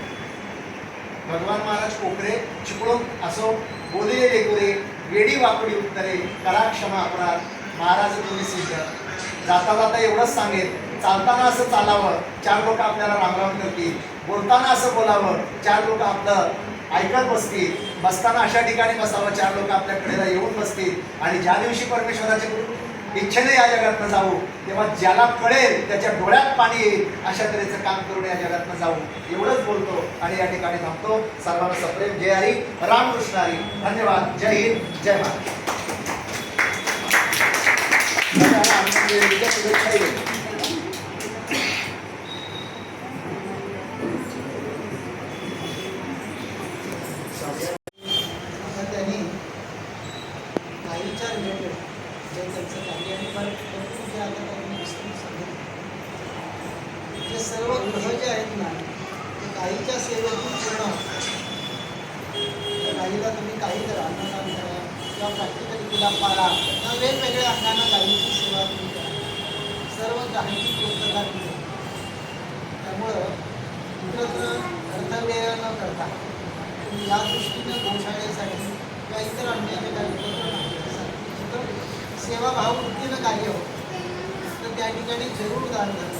भगवान महाराज कोकरे चिपळूण असो, बोलिले लेकुरे, वेडी वाकडी उत्तरे, करा क्षमा अपराध, महाराज तुम्ही सिद्ध. जाता जाता एवढंच सांगेल, चालताना असं चालावं, 4 लोक आपल्याला रामराम करतील. बोलताना असं बोलावं, 4 लोक आपलं ऐकत बसतील. बसताना अशा ठिकाणी बसावं, 4 लोक आपल्या कडेला येऊन बसतील. आणि ज्या दिवशी परमेश्वराच्या इच्छेने या जगातनं जाऊ, तेव्हा ज्याला कळेल त्याच्या डोळ्यात पाणी येईल, अशा तऱ्हेचं काम करून या जगातनं जाऊ. एवढंच बोलतो आणि या ठिकाणी थांबतो. सर्वांना सप्रेम जय हरी, रामकृष्ण हरी. धन्यवाद. जय हिंद, जय महाराष्ट्र. त्यांनी गाईच्या रिलेटेड जे त्यांचं काही आणि भरपूर जे आता त्यांनी विस्तृत सांगितलं, जे सर्व ग्रह जे आहेत ना ते गाईच्या सेवेतून पूर्ण त्या गाईला तुम्ही काही करा, अन्नदान करा किंवा प्रॅक्टिकली तिला पाळा, किंवा वेगवेगळ्या अंगांना गाईची सेवा तुम्ही करा, सर्व गाईची पूर्तता केली. त्यामुळं इतरत्र अर्थव्यय न करता तुम्ही या दृष्टीनं गोशाळेसाठी किंवा इतर अन्य काही जिथं सेवाभाववृत्तीनं कार्य होतं तर त्या ठिकाणी जरूर दान करा.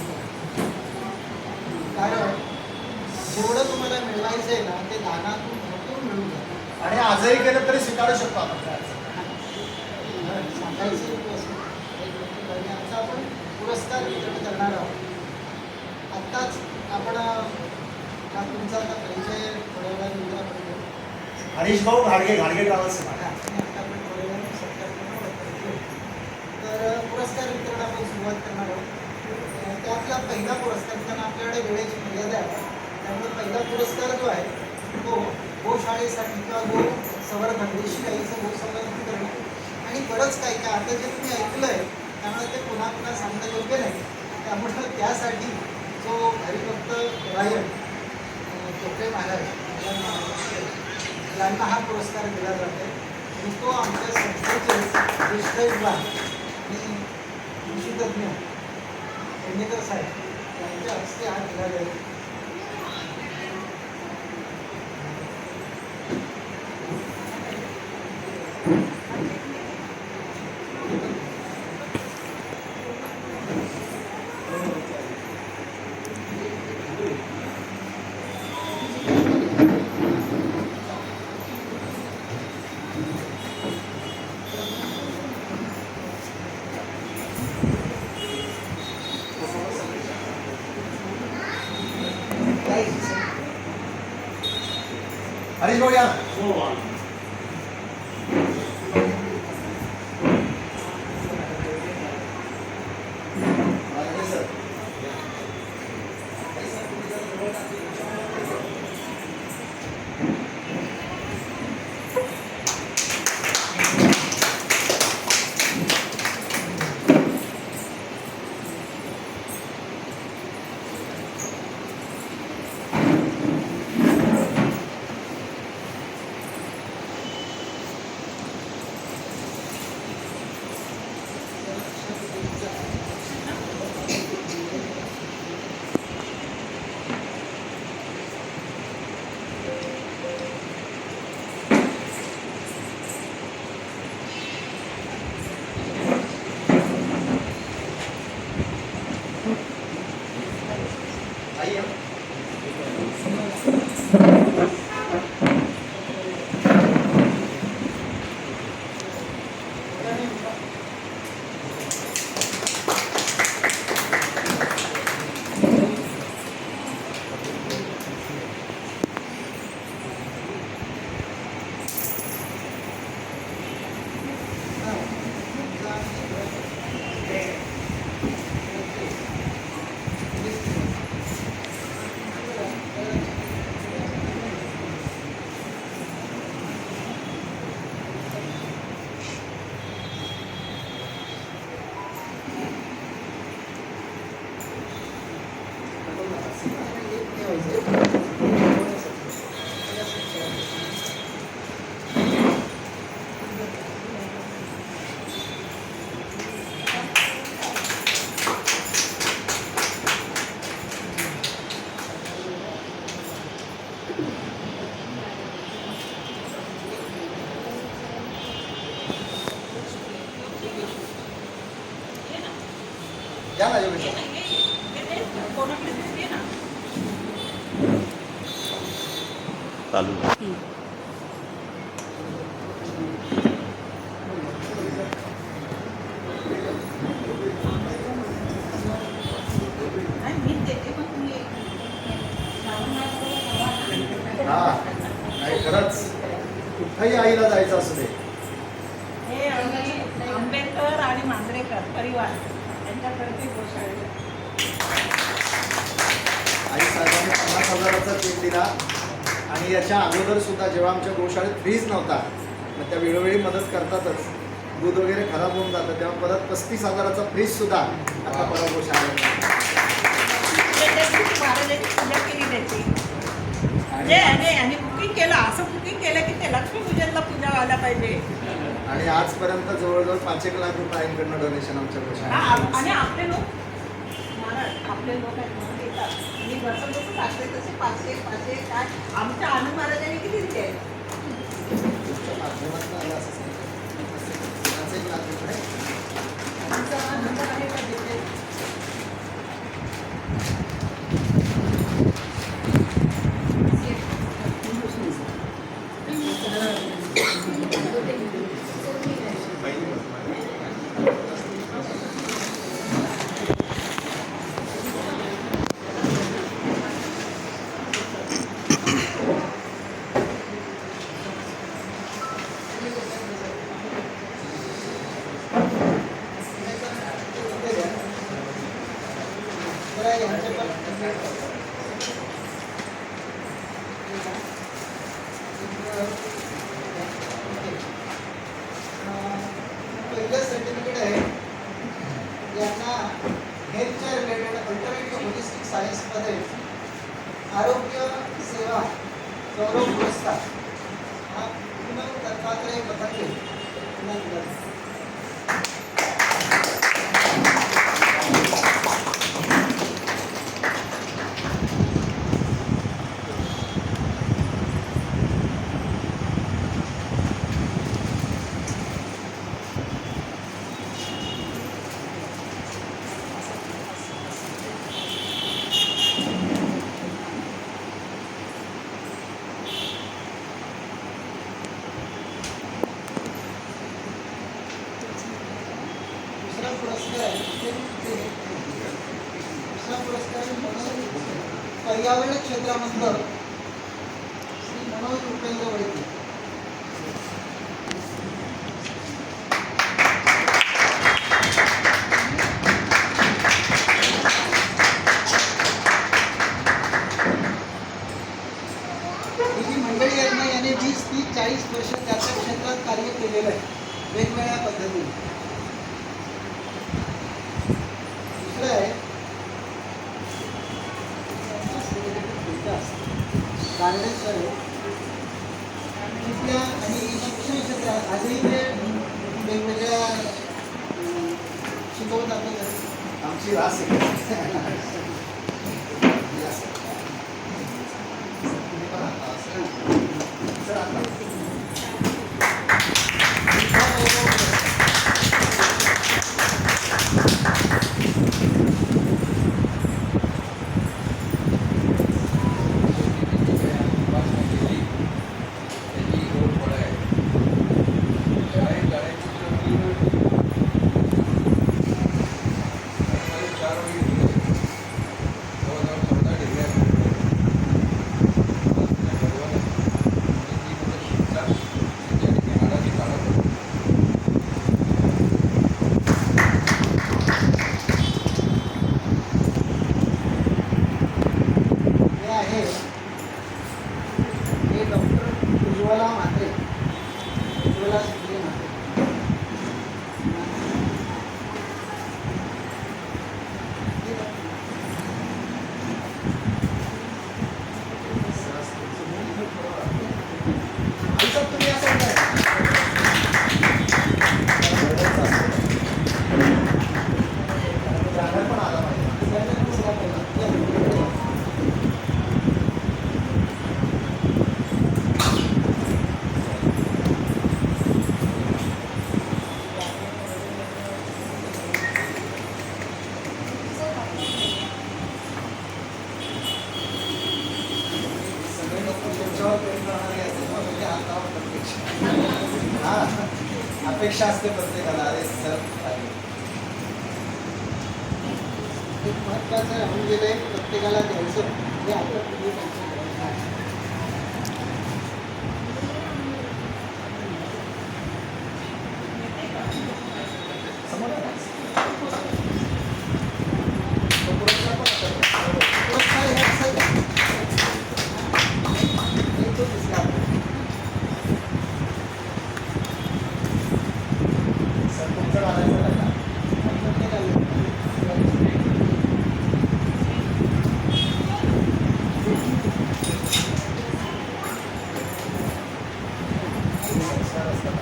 कारण जेवढं तुम्हाला मिळवायचं आहे ना ते दानातून भरपूर मिळून जातं. आणि आजही केलं तरी स्वीकारू शकतो आपण. सांगायचं आणि आमचा आपण पुरस्कार वितरण करणार आहोत. आत्ताच आपण हा तुमचा आता परिचय थोड्या वेळा हरीश भाऊ घाडगे, घाडगे ट्रॅव्हल्स. तर पुरस्कार वितरण आपण सुरुवात करणार आहोत. त्यातला पहिला पुरस्कार, कारण आपल्याकडे वेळेची मर्यादा आहे त्यामुळे पहिला पुरस्कार जो आहे तो गोशाळेसाठी किंवा गो संवर्धन, देशी गाईचं गोसंवर्धन करणं आणि बरंच काही काय आता जे तुम्ही ऐकलं आहे त्यामुळे ते पुन्हा पुन्हा सांगणं योग्य नाही. त्यामुळे त्यासाठी जो हरिभक्त रायण कोकरे महाराज यांना हा पुरस्कार दिला जातो आणि तो आमच्या संस्थेचे ज्येष्ठ विद्वान आणि कृषीतज्ञ पेडणेकर साहेब यांच्या हस्ते हा दिला जाईल. हरीश भाऊ या. या ना योगेश. चालू हा नाही खरंच कुठंही आईला जायचं असू दे. हे आम्ही आंबेडकर आणि मांजरेकर परिवार यांच्यातर्फे गोशाळेला आई साहेबांनी 50,000चा चेक दिला आणि याच्या अगोदर सुद्धा जेव्हा आमच्या गोशाळेत फ्रीज नव्हता मग त्या वेळोवेळी मदत करतातच. दूध वगैरे खराब होऊन जातं तेव्हा परत 35,000चा फ्रीज सुद्धा आता परत गोशाळेत. महाराजांची पूजा केली त्याची आणि बुकिंग केलं असं बुकिंग केलं की ते लक्ष्मीपूजनला पूजा व्हायला पाहिजे. आणि आजपर्यंत जवळजवळ 5-1 लाख रुपयांकडनं डोनेशन आमच्या गोशाळेत. आणि आपले लोक महाराज आपले लोक आहेत म्हणून येतात आणि बसं बसं टाकले तसे 500 काय आमच्या आनंद महाराजांनी किती दिले तुमच्या माध्यमातून आलं असं सांगितलं. 5-1 लाख रुपये आमचा आनंद आहे का देते. पहिलं सर्टिफिकेट आहे यांना हेल्थच्या रिलेटेड अल्टरनेटिव्ह होलिस्टिक सायन्समध्ये आरोग्य सेवा गौरव पुरस्कार हा पूर्ण दत्तात्रय पथके यांना दिला जातो. पुरस्कार आहे दुसरा पुरस्कार आहे पर्यावरण क्षेत्रामधलं श्री मनोज उपेंद्र वैद्य. ही जी मंडळी आहेत ना, याने 20, 30, 40 वर्ष त्या क्षेत्रात कार्य केलेलं आहे वेगवेगळ्या पद्धतीने. दुसरं आहे गार्डन सर तिथल्या आणि शिक्षण क्षेत्रात आजही ते वेगवेगळ्या शिकवतात ते. आमची रास आहे. तुम्ही पण आता असं. सर आता हे डॉक्टर उज्ज्वला म्हात्रे, उज्ज्वला सुप्रिया म्हात्रे. आयुष्यात तुम्ही असं म्हणताय. जाणार पण आला पाहिजे. सगळे लोक तुमच्यावर प्रेम करणारे असतील मग म्हणजे हातावर प्रत्यक्ष. हा अपेक्षा असते प्रत्येकाला. अरे सर एक महत्त्वाचं राहून गेलं आहे, प्रत्येकाला द्यायचं हे आपलं पूर्वी त्यांचं आहे. समोर आहे ना? तो पुरस्कार पण असेल. पुरस्कार हे असं आहे. हे तो दिसला आपल्याला. सर तुमचं घालायचं नाही का? प्रत्येकाला. संस्कार असतात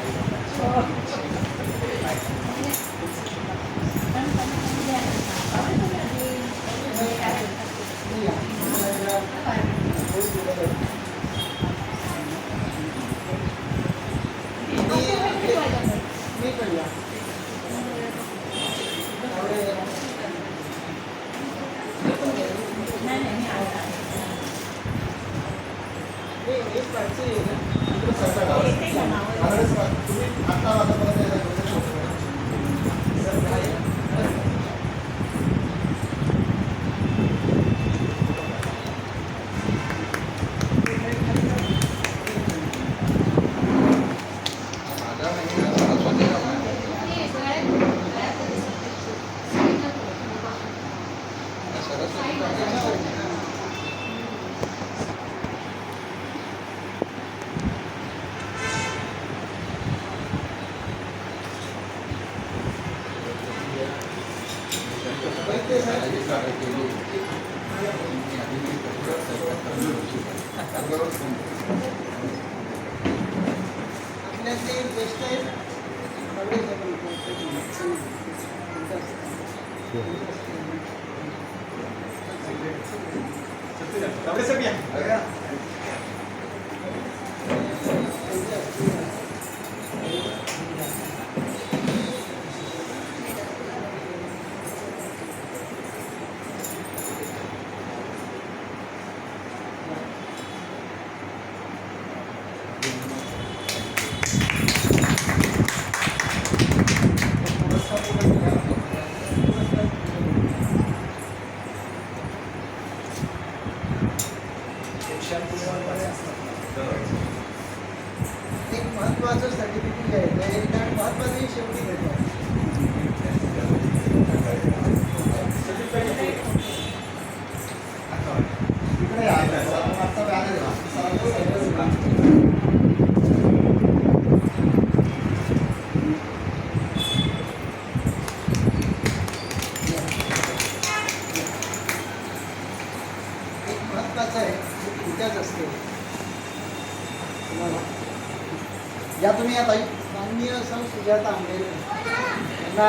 मी पण या. एक पाहिजे आहे ना. इकडे सरकार तुम्ही आता आतापर्यंत याला घेऊन शकतो. सर काय आपल्यातले ज्येष्ठ आहेत. एवढे सब या. पुरस्कार बरे असतात. एक महत्त्वाचं सर्टिफिकेट आहे ते कारण महत्त्वाचं शेवटी भेटतो. इकडे या. आत्ता बॅनर आहे. सरांचं सगळं एक महत्त्वाचं आहे ते उद्याच असते तुम्हाला. या तुम्ही आता माननीय सौ सुजाता आंबेडकर यांना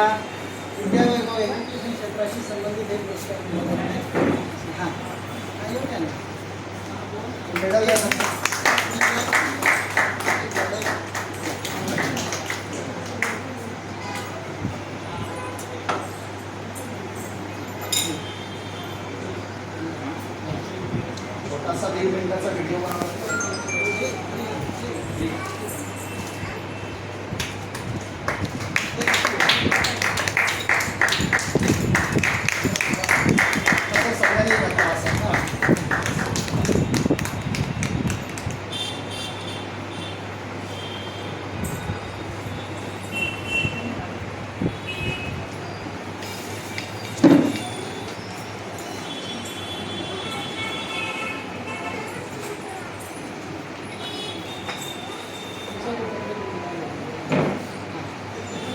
विद्या वैभव एज्युकेशन क्षेत्राशी संबंधित एक पुरस्कार दिला जातो. हां येऊन या ना. मेडल या. छोटासा 1 मिनिटाचा व्हिडिओ बनवला. सगळ्यांनी करता असं ना.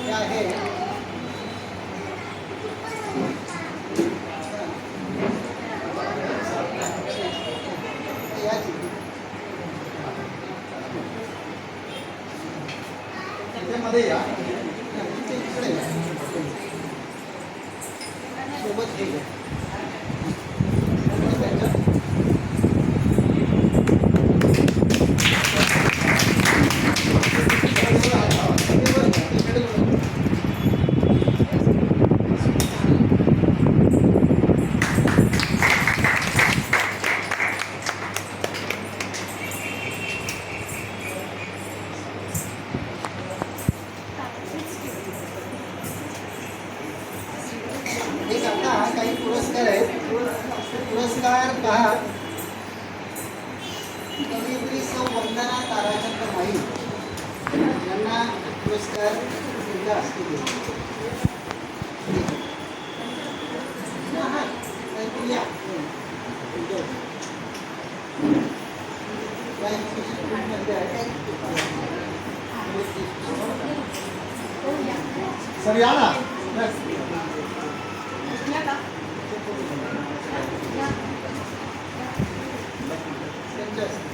हे आहे याची इथे मध्ये या. इथे इकडे या. सोबत हे घ्या. सोबत त्याच्या एक आता काही पुरस्कार आहेत. पुरस्कार पहा. कवयित्री सौ वंदना ताराचंद्र माई यांना पुरस्कार तुमच्या हस्ते दिला. हा, काहीतरी या. या इन्स्टिट्यूटमध्ये आहे. सर या ना. त्यांच्या हस्ते.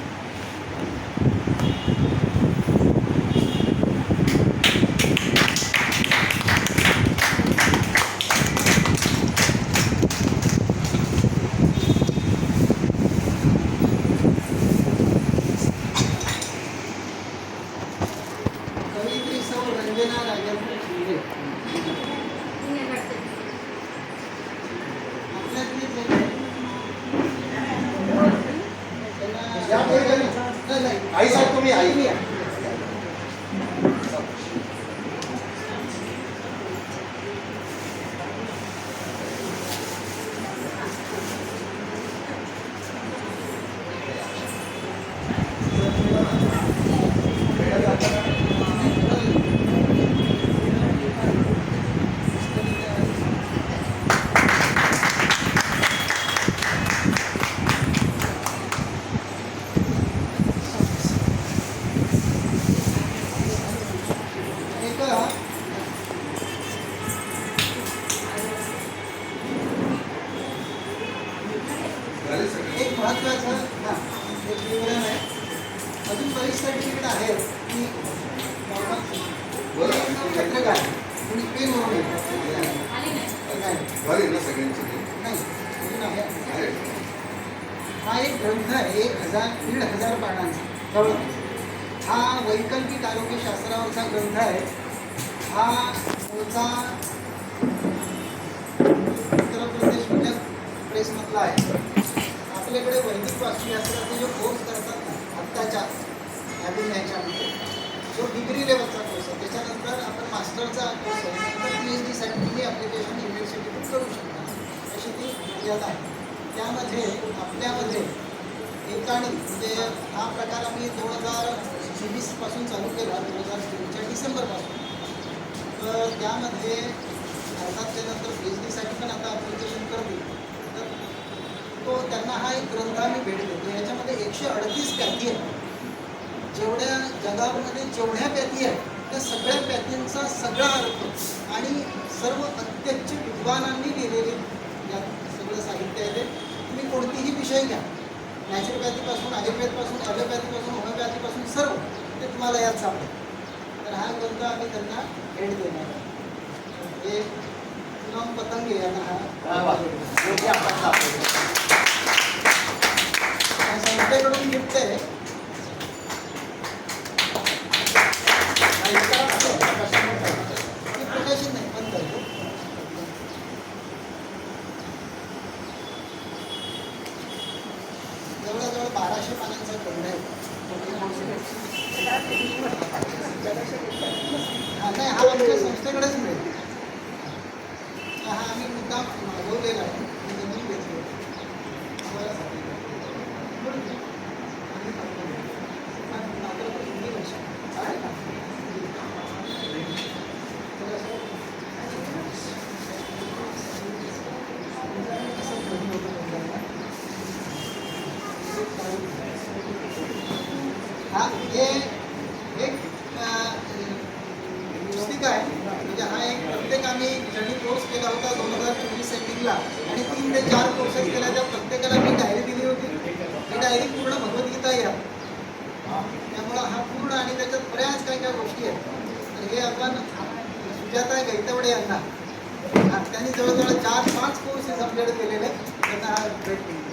कवयित्री सौ रंजना राजेंद्र शिंदे आपल्यातलीच एक आहे. या त्यांना ठिकाणी. नाही. आई साहेब तुम्ही आई या. एक एक महत्त्वाचं हां एक विवरण आहे. अजून बरीच सर्टिफिकेट आहेत की पत्रकार कोणी पेन म्हणून नाही अजून आहे. हा एक ग्रंथ आहे 1,000-1,500 पानांचा जवळ. हा वैकल्पिक आरोग्यशास्त्रावरचा ग्रंथ आहे. हा मूळचा उत्तर प्रदेशमधल्या प्रेसमधला आहे. आपल्याकडे वैदिक वास्तुशास्त्राचे जो कोर्स करतात ना आत्ताच्या नवीन ह्याच्यामध्ये जो डिग्री लेवलचा कोर्स आहे त्याच्यानंतर आपण मास्टरचा कोर्स आहे नंतर PhD-साठी तुम्ही ॲप्लिकेशन युनिव्हर्सिटीतून करू शकता अशी ती मर्यादा आहे. त्यामध्ये आपल्यामध्ये ठिकाणी म्हणजे हा प्रकार आम्ही 2023 पासून चालू केला, 2023च्या डिसेंबरपासून. तर त्यामध्ये अर्थात त्यानंतर PhD-साठी पण आता ॲप्लिकेशन करतील. तर तो त्यांना हा एक ग्रंथ आम्ही भेट देतो. याच्यामध्ये 138 पॅथी आहेत. जेवढ्या जगामध्ये जेवढ्या पॅथी आहेत त्या सगळ्या पॅथींचा सगळा अर्थ आणि सर्व अत्यच्छ विद्वानांनी लिहिलेले यात सगळं साहित्य आहे. ते तुम्ही कोणतीही विषय घ्या, नॅचरोपॅथीपासून आयुर्वेदपासून ॲलोपॅथीपासून होमिओपॅथीपासून सर्व ते तुम्हाला यात सापडेल. तर हा ग्रंथ आम्ही त्यांना भेट देणार आहे. हे पूनम पतंगे यांना हा संस्थेकडून गिफ्ट आहे. प्रकाशित नाही पण करतो. जवळजवळ 1200 पानांचा ग्रंथ आहे. नाही, हा आमच्या संस्थेकडेच मिळेल. हा आम्ही मुद्दाम मागवलेला आहे. जमीन घेतली हा हे एक पुस्तिका आहे. म्हणजे हा एक प्रत्येक आम्ही ज्यांनी कोर्स केला होता 2024 एंडिंगला आणि 3 ते 4 कोर्सेस केल्या, त्या प्रत्येकाला मी डायरी दिली होती. ही डायरी पूर्ण भगवद्गीता आहे. त्यामुळं हा पूर्ण आणि त्याच्यात बऱ्याच काही काही गोष्टी आहेत. तर हे आपण सुजाता गैतवडे यांना त्यांनी जवळजवळ 4-5 कोर्सेस अपडेट केलेले, त्यांना हा भेट दिली.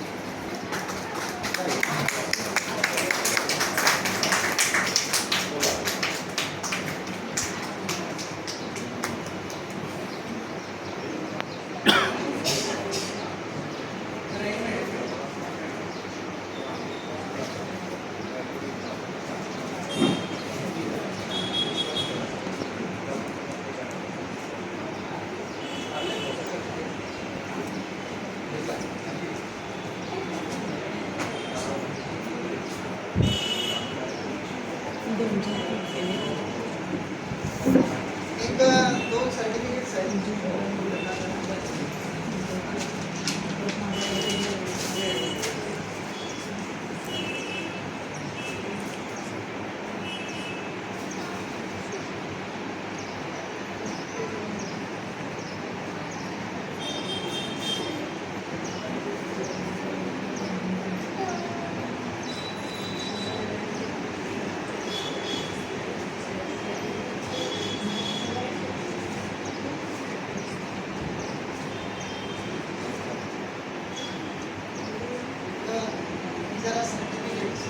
एक 2 सर्टिफिकेट्स आहेत. जरा सर्टिफिकेट्स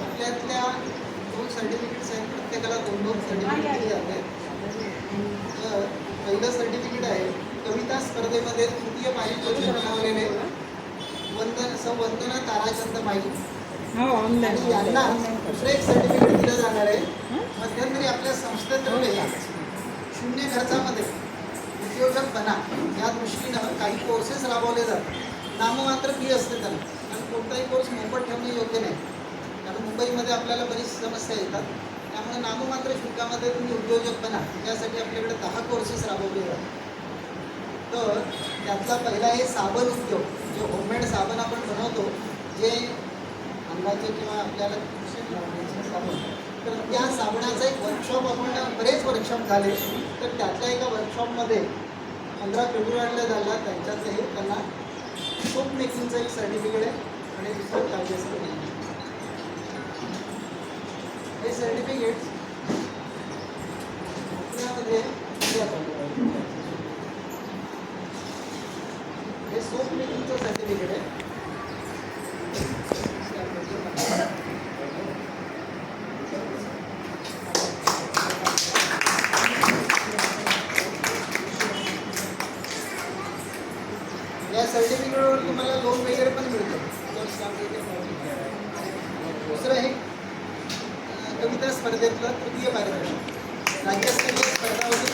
आपल्यातल्या 2 सर्टिफिकेट्स आहेत. प्रत्येकाला 2-2 सर्टिफिकेट दिले जाते. तर पहिलं सर्टिफिकेट आहे कविता स्पर्धेमध्ये तृतीय पारितोषिक मिळवलेले वंदना ताराचंद माई. आणि यांना दुसरं एक सर्टिफिकेट दिलं जाणार आहे. मध्यंतरी आपल्या संस्थेतर्फे 0 खर्चामध्ये उद्योजकपणा या दृष्टीनं काही कोर्सेस राबवले जातात. नाममात्र फी असते त्यांना, कारण कोणताही कोर्स मोफत ठेवणे योग्य नाही. कारण मुंबईमध्ये आपल्याला बरीच समस्या येतात. त्यामुळे नाममात्र शुल्कामध्ये तुम्ही उद्योजकपणा यासाठी आपल्याकडे 10 कोर्सेस राबवले जातात. तर त्यातला पहिला आहे साबण उद्योग. जो होममेड साबण आपण बनवतो, जे अंगाचे किंवा आपल्याला साबण, तर त्या साबणाचा एक वर्कशॉप आपण बरेच वर्कशॉप झाले. तर त्यातल्या एका वर्कशॉपमध्ये 15 फेब्रुवारीला झाला. त्यांच्यात हे त्यांना सोप मेकिंगचं एक सर्टिफिकेट आहे आणि दुसरं कायदे सर्टिफिकेट. हे सर्टिफिकेट पुण्यामध्ये हे सोप मेकिंगचं सर्टिफिकेट आहे. या सर्टिफिकेटवर तुम्हाला लोन वगैरे पण मिळतं. दुसरं आहे कविता स्पर्धेतलं तृतीय पारितोषिक. राज्यस्तरीय स्पर्धा होती.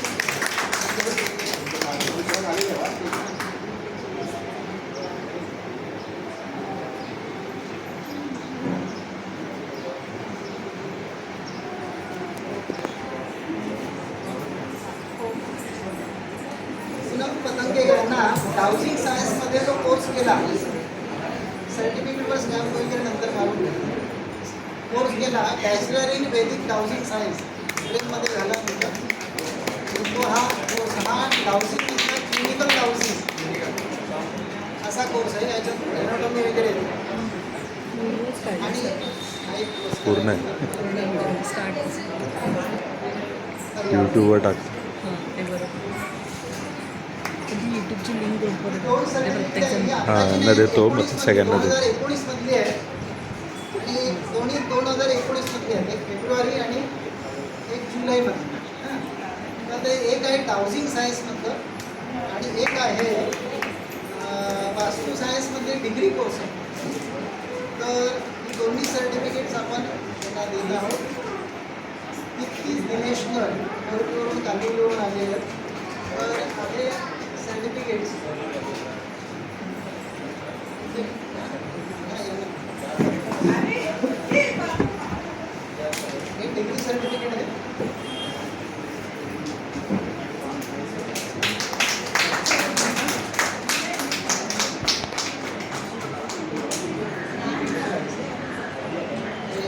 पूनम पतंगे यांना हाऊसिंग सायन्समध्ये जो कोर्स केला, सर्टिफिकेटवर स्टॅम्प वगैरे नंतर मारून कोर्स केला, bachelor in Vedic housing science ट्रेनमध्ये झाला होता. तो हा कोर्स हा हाऊसिंग क्लिनिकल हाऊसिंग असा कोर्स आहे. याच्यात एनाटॉमी वगैरे येते. आणि हा एक पुरस्कार पूर्ण आहे. यूट्यूबवर टाक. यूट्यूबची लिंक ग्रुपवर दोन सर्टिफिकेट आहे. ही हां, आताची यांना देतो, मग 2019 सगळ्यांना देतो. 2019 मधली आहे आणि दोन्ही 2019 मधली आहेत. एक फेब्रुवारी आणि एक जुलैमध्ये. तर ते एक आहे हाऊसिंग सायन्समधलं आणि एक आहे वास्तू सायन्समध्ये डिग्री कोर्स आहे. तर ही दोन्ही सर्टिफिकेट्स आपण त्यांना देत आहोत. तितकीच दिनेश नर वरून कांदिवलीवरून आलेले आहेत. तर आपले सर्टिफिकेट्स हे डिग्री सर्टिफिकेट आहे. हे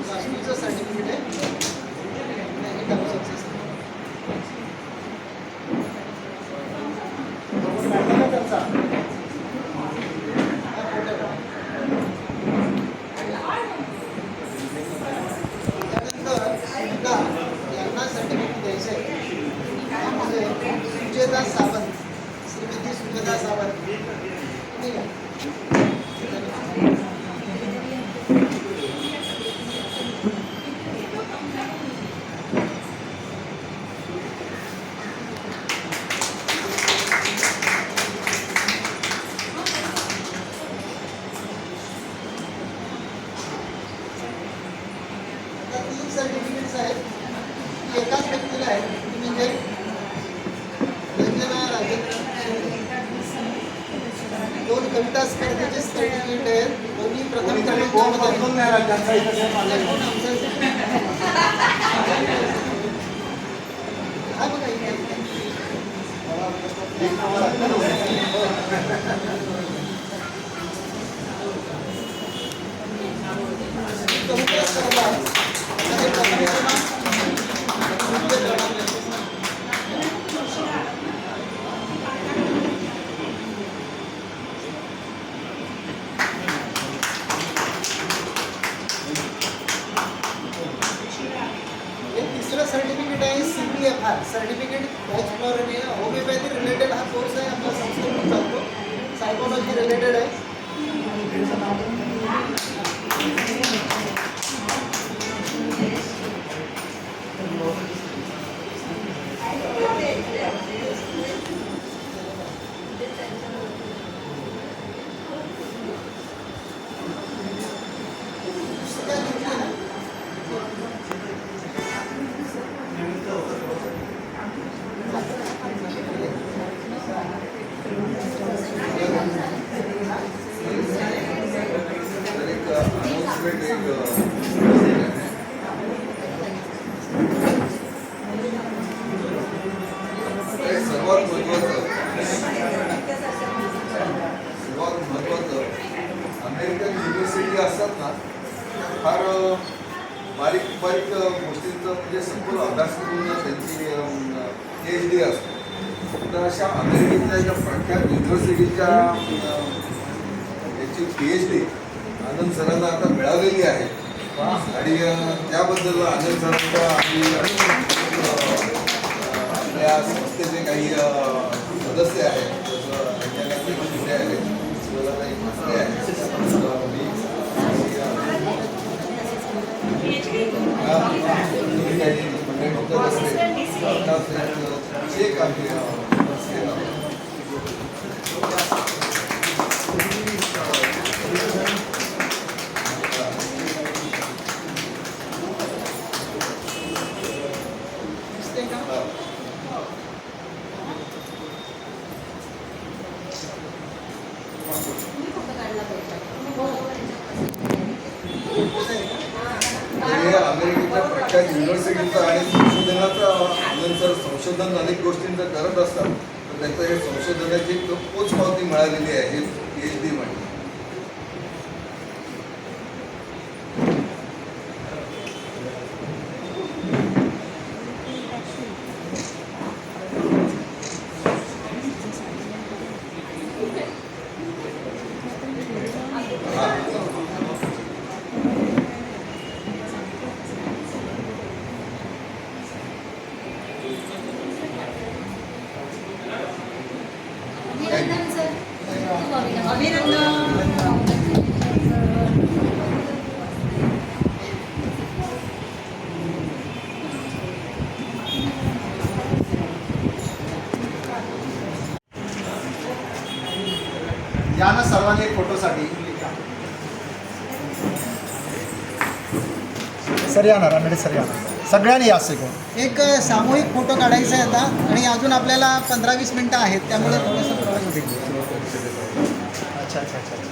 वास्तूचं सर्टिफिकेट आहे. आणि हे हाऊसिंगचं सुचेता सावंत, श्रीमती सुचेता सावंत. ठीक आहे. आता 3 सर्टिफिकेट्स आहेत. ती एकाच व्यक्तीला आहे. ती म्हणजे रंजना राजेंद्र शिंदे. 2 कविता स्पर्धेचे सर्टिफिकेट आहेत. दोन्ही प्रथम क्रमांकामध्ये हा बघा इथे. कविता स्पर्धा आणि प्रथम क्रमांक, द्वितीय क्रमांक. हे तिसरं सर्टिफिकेट आहे CPFR certificate bachelor homeopathy related हा कोर्स आहे. आपल्या संस्थेतून चालतो. सायकोलॉजी रिलेटेड आहे. पुस्तकं घेतली ना? सर्वात महत्त्वाचं अमेरिकन युनिव्हर्सिटी असतात ना, फार बारीक गोष्टींचं म्हणजे सखोल अभ्यास करून त्यांची PhD असते. तर अशा अमेरिकेतल्या ज्या प्रख्यात युनिव्हर्सिटीच्या याची PhD आनंद सरांना आता मिळालेली आहे आणि त्याबद्दल आनंद सरांचा आपल्या संस्थेचे काही सदस्य आहेत, जसं आहे आहे तुम्ही फोटो काढला पाहिजे. हे अमेरिकेच्या प्रख्यात युनिव्हर्सिटीचं आणि संशोधनाचं आनंद सर संशोधन अनेक गोष्टींचं करत असतात, तर त्याचं हे संशोधनाची एक पोचपावती मिळालेली आहे, हे PhD म्हणजे. अभिनंदन सर. खूप या ना सर्वांनी एक फोटोसाठी. सर या ना, रानडे सर या ना, सगळ्यांनी या सेकंड. एक सामूहिक फोटो काढायचा आहे आता आणि अजून आपल्याला 15-20 मिनटं आहेत, त्यामुळे थोडंसं प्रवास होईल. अच्छा अच्छा अच्छा अच्छा.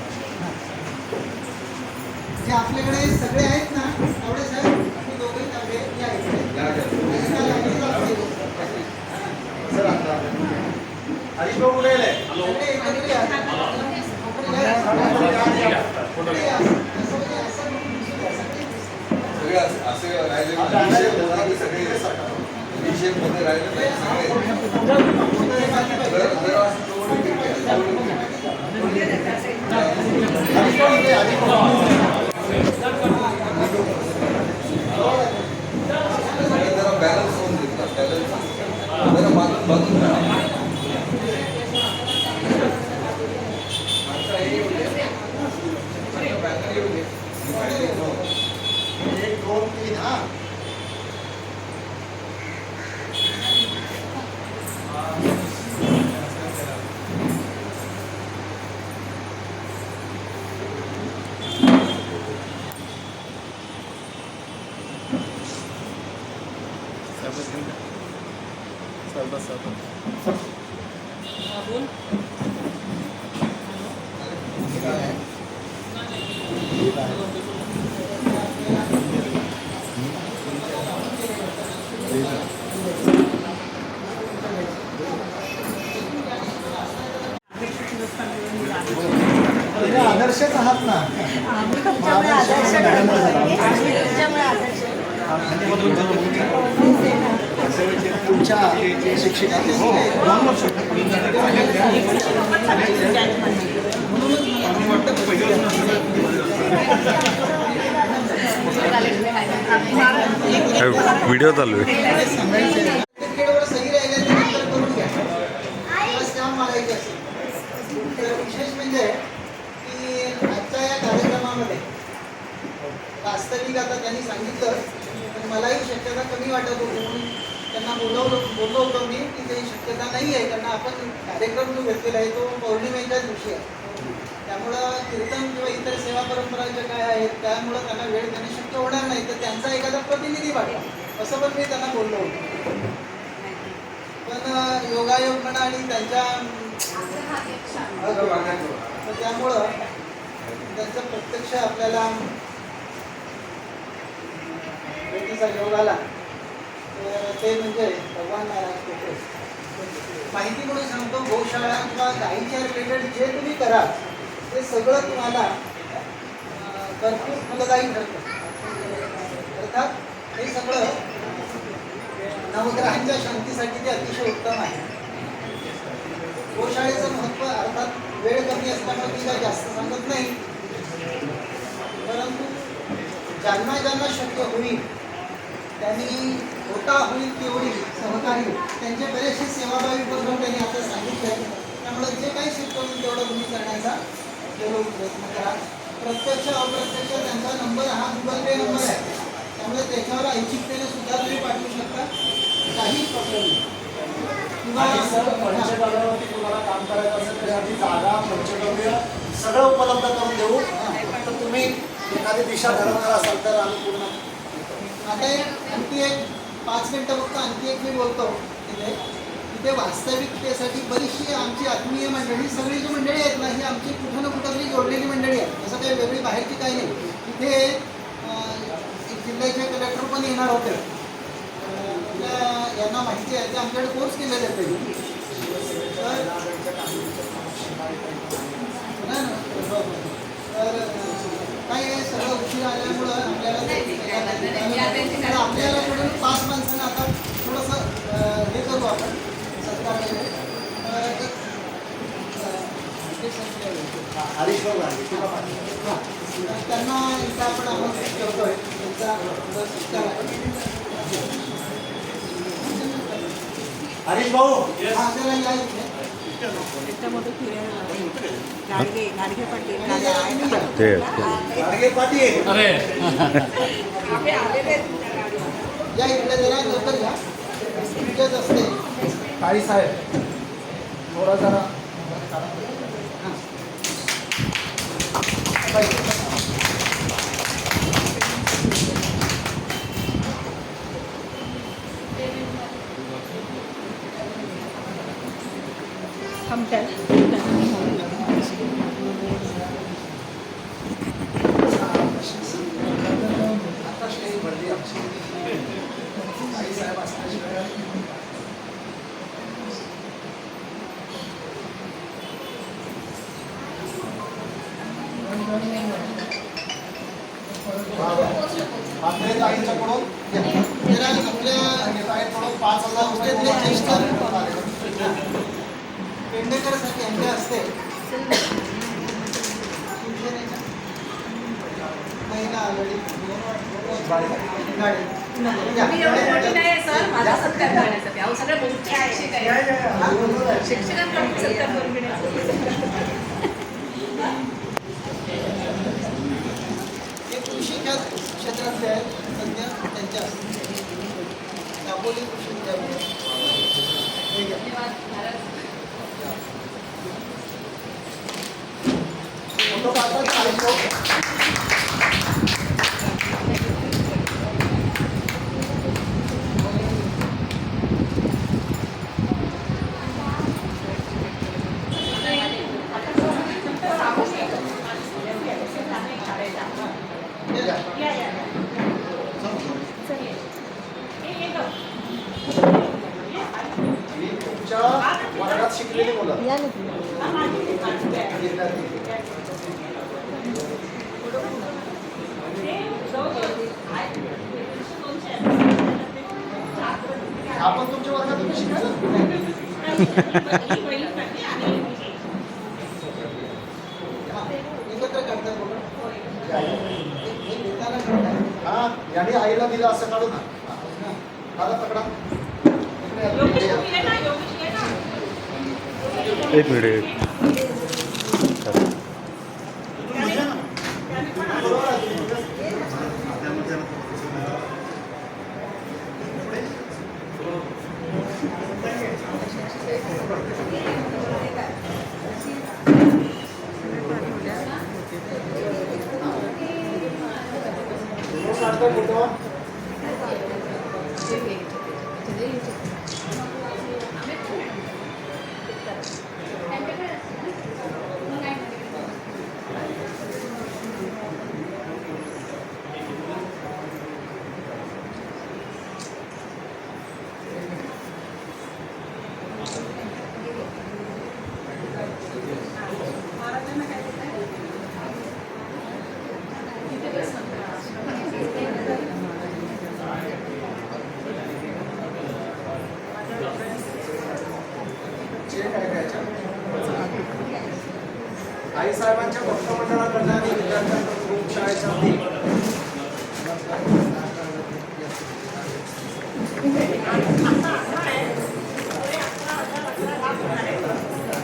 जे आपल्याकडे सगळे आहेत ना एवढे सर तुम्ही दोघंही तांबे या इकडे. सर आता हरीश भाऊ कुठे गेले? सगळे एकत्र या. सगळे असे राहिले पाहिजे, सगळे विषयमध्ये राहिले पाहिजे जरा बॅलन्स होऊन देतात, बॅलन्स जरा बाजून करा. एक दोन तीन. हा तुम्ही आदर्शच आहात ना. आम्ही तुमच्यामुळे आदर्श घडवतोय. आम्ही तुमच्यामुळे आदर्श तुमच्या शिक्षिका 2 वर्ष व्हिडिओ चालू आहे. क्रिकेटवर सही राहिल्यानंतर करून घ्या. किंवा स्टॅम्प मारायचे असेल तर विशेष म्हणजे की आजच्या या कार्यक्रमामध्ये वास्तविक आता त्यांनी सांगितलं पण मलाही शक्यता कमी वाटत होती म्हणून त्यांना बोललो होतो मी की काही शक्यता नाही आहे, कारण आपण कार्यक्रम जो घेतलेला आहे तो पौर्णिमेच्याच दिवशी आहे. त्यामुळं कीर्तन किंवा इतर सेवा परंपरा ज्या काय आहेत त्यामुळं त्यांना वेळ देणं शक्य होणार नाही, तर त्यांचा एखादा प्रतिनिधी पाठवा असं पण मी त्यांना बोललो होतो. पण योगायोग म्हणा आणि त्यांच्या तर त्यामुळं त्यांचा प्रत्यक्ष आपल्याला भेटीचा योग आला तर ते म्हणजे भगवान नारायण पेटे. माहिती म्हणून सांगतो, गोशाळा किंवा गाईच्या रिलेटेड जे तुम्ही कराल ते सगळं तुम्हाला भरपूर फलदायी ठरतं. अर्थात हे सगळं नवग्रहांच्या शांतीसाठी ते अतिशय उत्तम आहे. गोशाळेचं महत्त्व अर्थात वेळ कमी असल्यामुळे मी काय जास्त सांगत नाही, परंतु ज्यांना ज्यांना शक्य होईल त्यांनी होता होईल तेवढी सहकार्य त्यांचे बरेचसे सेवाभावी उपक्रम त्यांनी आता सांगितले. त्यामुळे जे काही शक्य होईल तेवढं तुम्ही करण्याचा जरूर प्रयत्न करा. प्रत्यक्ष अप्रत्यक्ष त्यांचा नंबर हा Google Pay नंबर आहे, त्यामुळे त्याच्यावर ऐच्छिकतेने सुद्धा तुम्ही पाठवू शकता, काही प्रॉब्लेम नाही. किंवा पंचगव्यावरती तुम्हाला काम करायचं असेल त्यासाठी जागा पंचगव्य सगळं उपलब्ध करून देऊ. फक्त तुम्ही एखादी दिशा ठरवणार असाल तर आम्ही पूर्ण. आता आणखी एक 5 मिनटं फक्त आणखी एक मी बोलतो तिथे की ते वास्तविकतेसाठी बरीचशी आमची आत्मीय मंडळी, सगळी जी मंडळी आहेत ना, ही आमची कुठं ना कुठं तरी जोडलेली मंडळी आहे. असं काही वेगळी बाहेरची काही नाही. तिथे जिल्ह्याचे कलेक्टर पण येणार होते. यांना माहिती आहे ते आमच्याकडे कोर्स केलेले आहेत त्यांनी. तर काय आहे, सगळं उशीर आल्यामुळं आपल्याला थोडं 5 माणसांना आता थोडंसं हे करू आपण सरकार त्यांना इथं आपण आमंत्रित करतोय. त्यांचा सत्कार आहे. हरीश भाऊ हा, त्याला या इथे. गाडगे पाटील गाडगे पाटील या इकडे जरा लवकर घ्या. स्पीकर्स असते काळी साहेब थोडा जरा आता स्टेज भरली आमची. काळी साहेब असल्याशिवाय आपल्या ताईंच्याकडून जरा आपल्या ताईंकडून 5,000 संस्थेतले ज्येष्ठ रुपये पेंडेकरसाठी यांच्या हस्ते महिला आघाडी मी एवढी मोठी नाही आहे सर, माझा सत्कार करण्यासाठी. अहो सगळे मोठे शिक्षक आहेत. शिक्षकांकडून सत्कार करून घेण्यासाठी. हे कृषी क्षेत्रातले आहेत सध्या त्यांच्या हस्ते दापोली कृषी विद्यापीठ. धन्यवाद भारत. फोटो पाठवा हरीश भाऊ. तुमच्या वर्गात शिकलेली मुलं आपण तुमच्या वर्गात तुम्ही शिकलं एकत्र करतात बघा. हे घेताना करतात. हा याने आईला दिलं असं काढू ना. दादा पकडा. इकडे या. एक मिनिट. आई साहेबांच्या भक्तमंडळाकडनं आणि विद्यार्थ्यांकडून ग्रुप शाळेच्या वतीने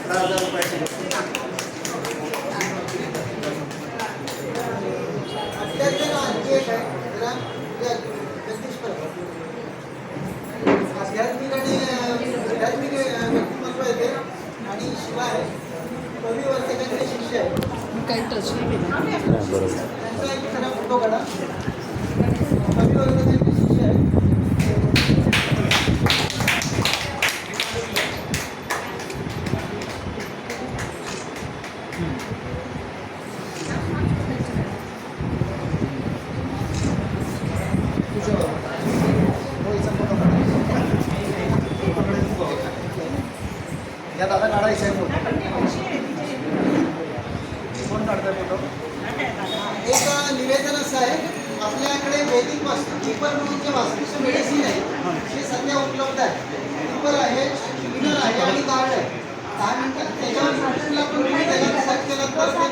11,000 रुपयाची आपल्याकडे आणखी एक आहे. जरा जगदीशपर आध्यात्मिक आणि आध्यात्मिक व्यक्तिमत्व येते आणि शिवाय कवी वर्तकांचे शिष्य आहेत. बरोबर. त्यांचा एक खरा फोटो काढा. कवी वर्तकांचे शिष्य आहेत. काढायचा आहे फोटो. कोण काढताय फोटो? एक निवेदन असं आहे, आपल्याकडे वैदिक वास्तू टिपर म्हणून जे वास्तूचं मेडिसिन आहे ते सध्या उपलब्ध आहे. टिपर आहे, क्लिनर आहे आणि कार्ड आहे. 10 मिनिटात त्याच्यावर आपण तुम्ही त्याला सर्च केलं तर ते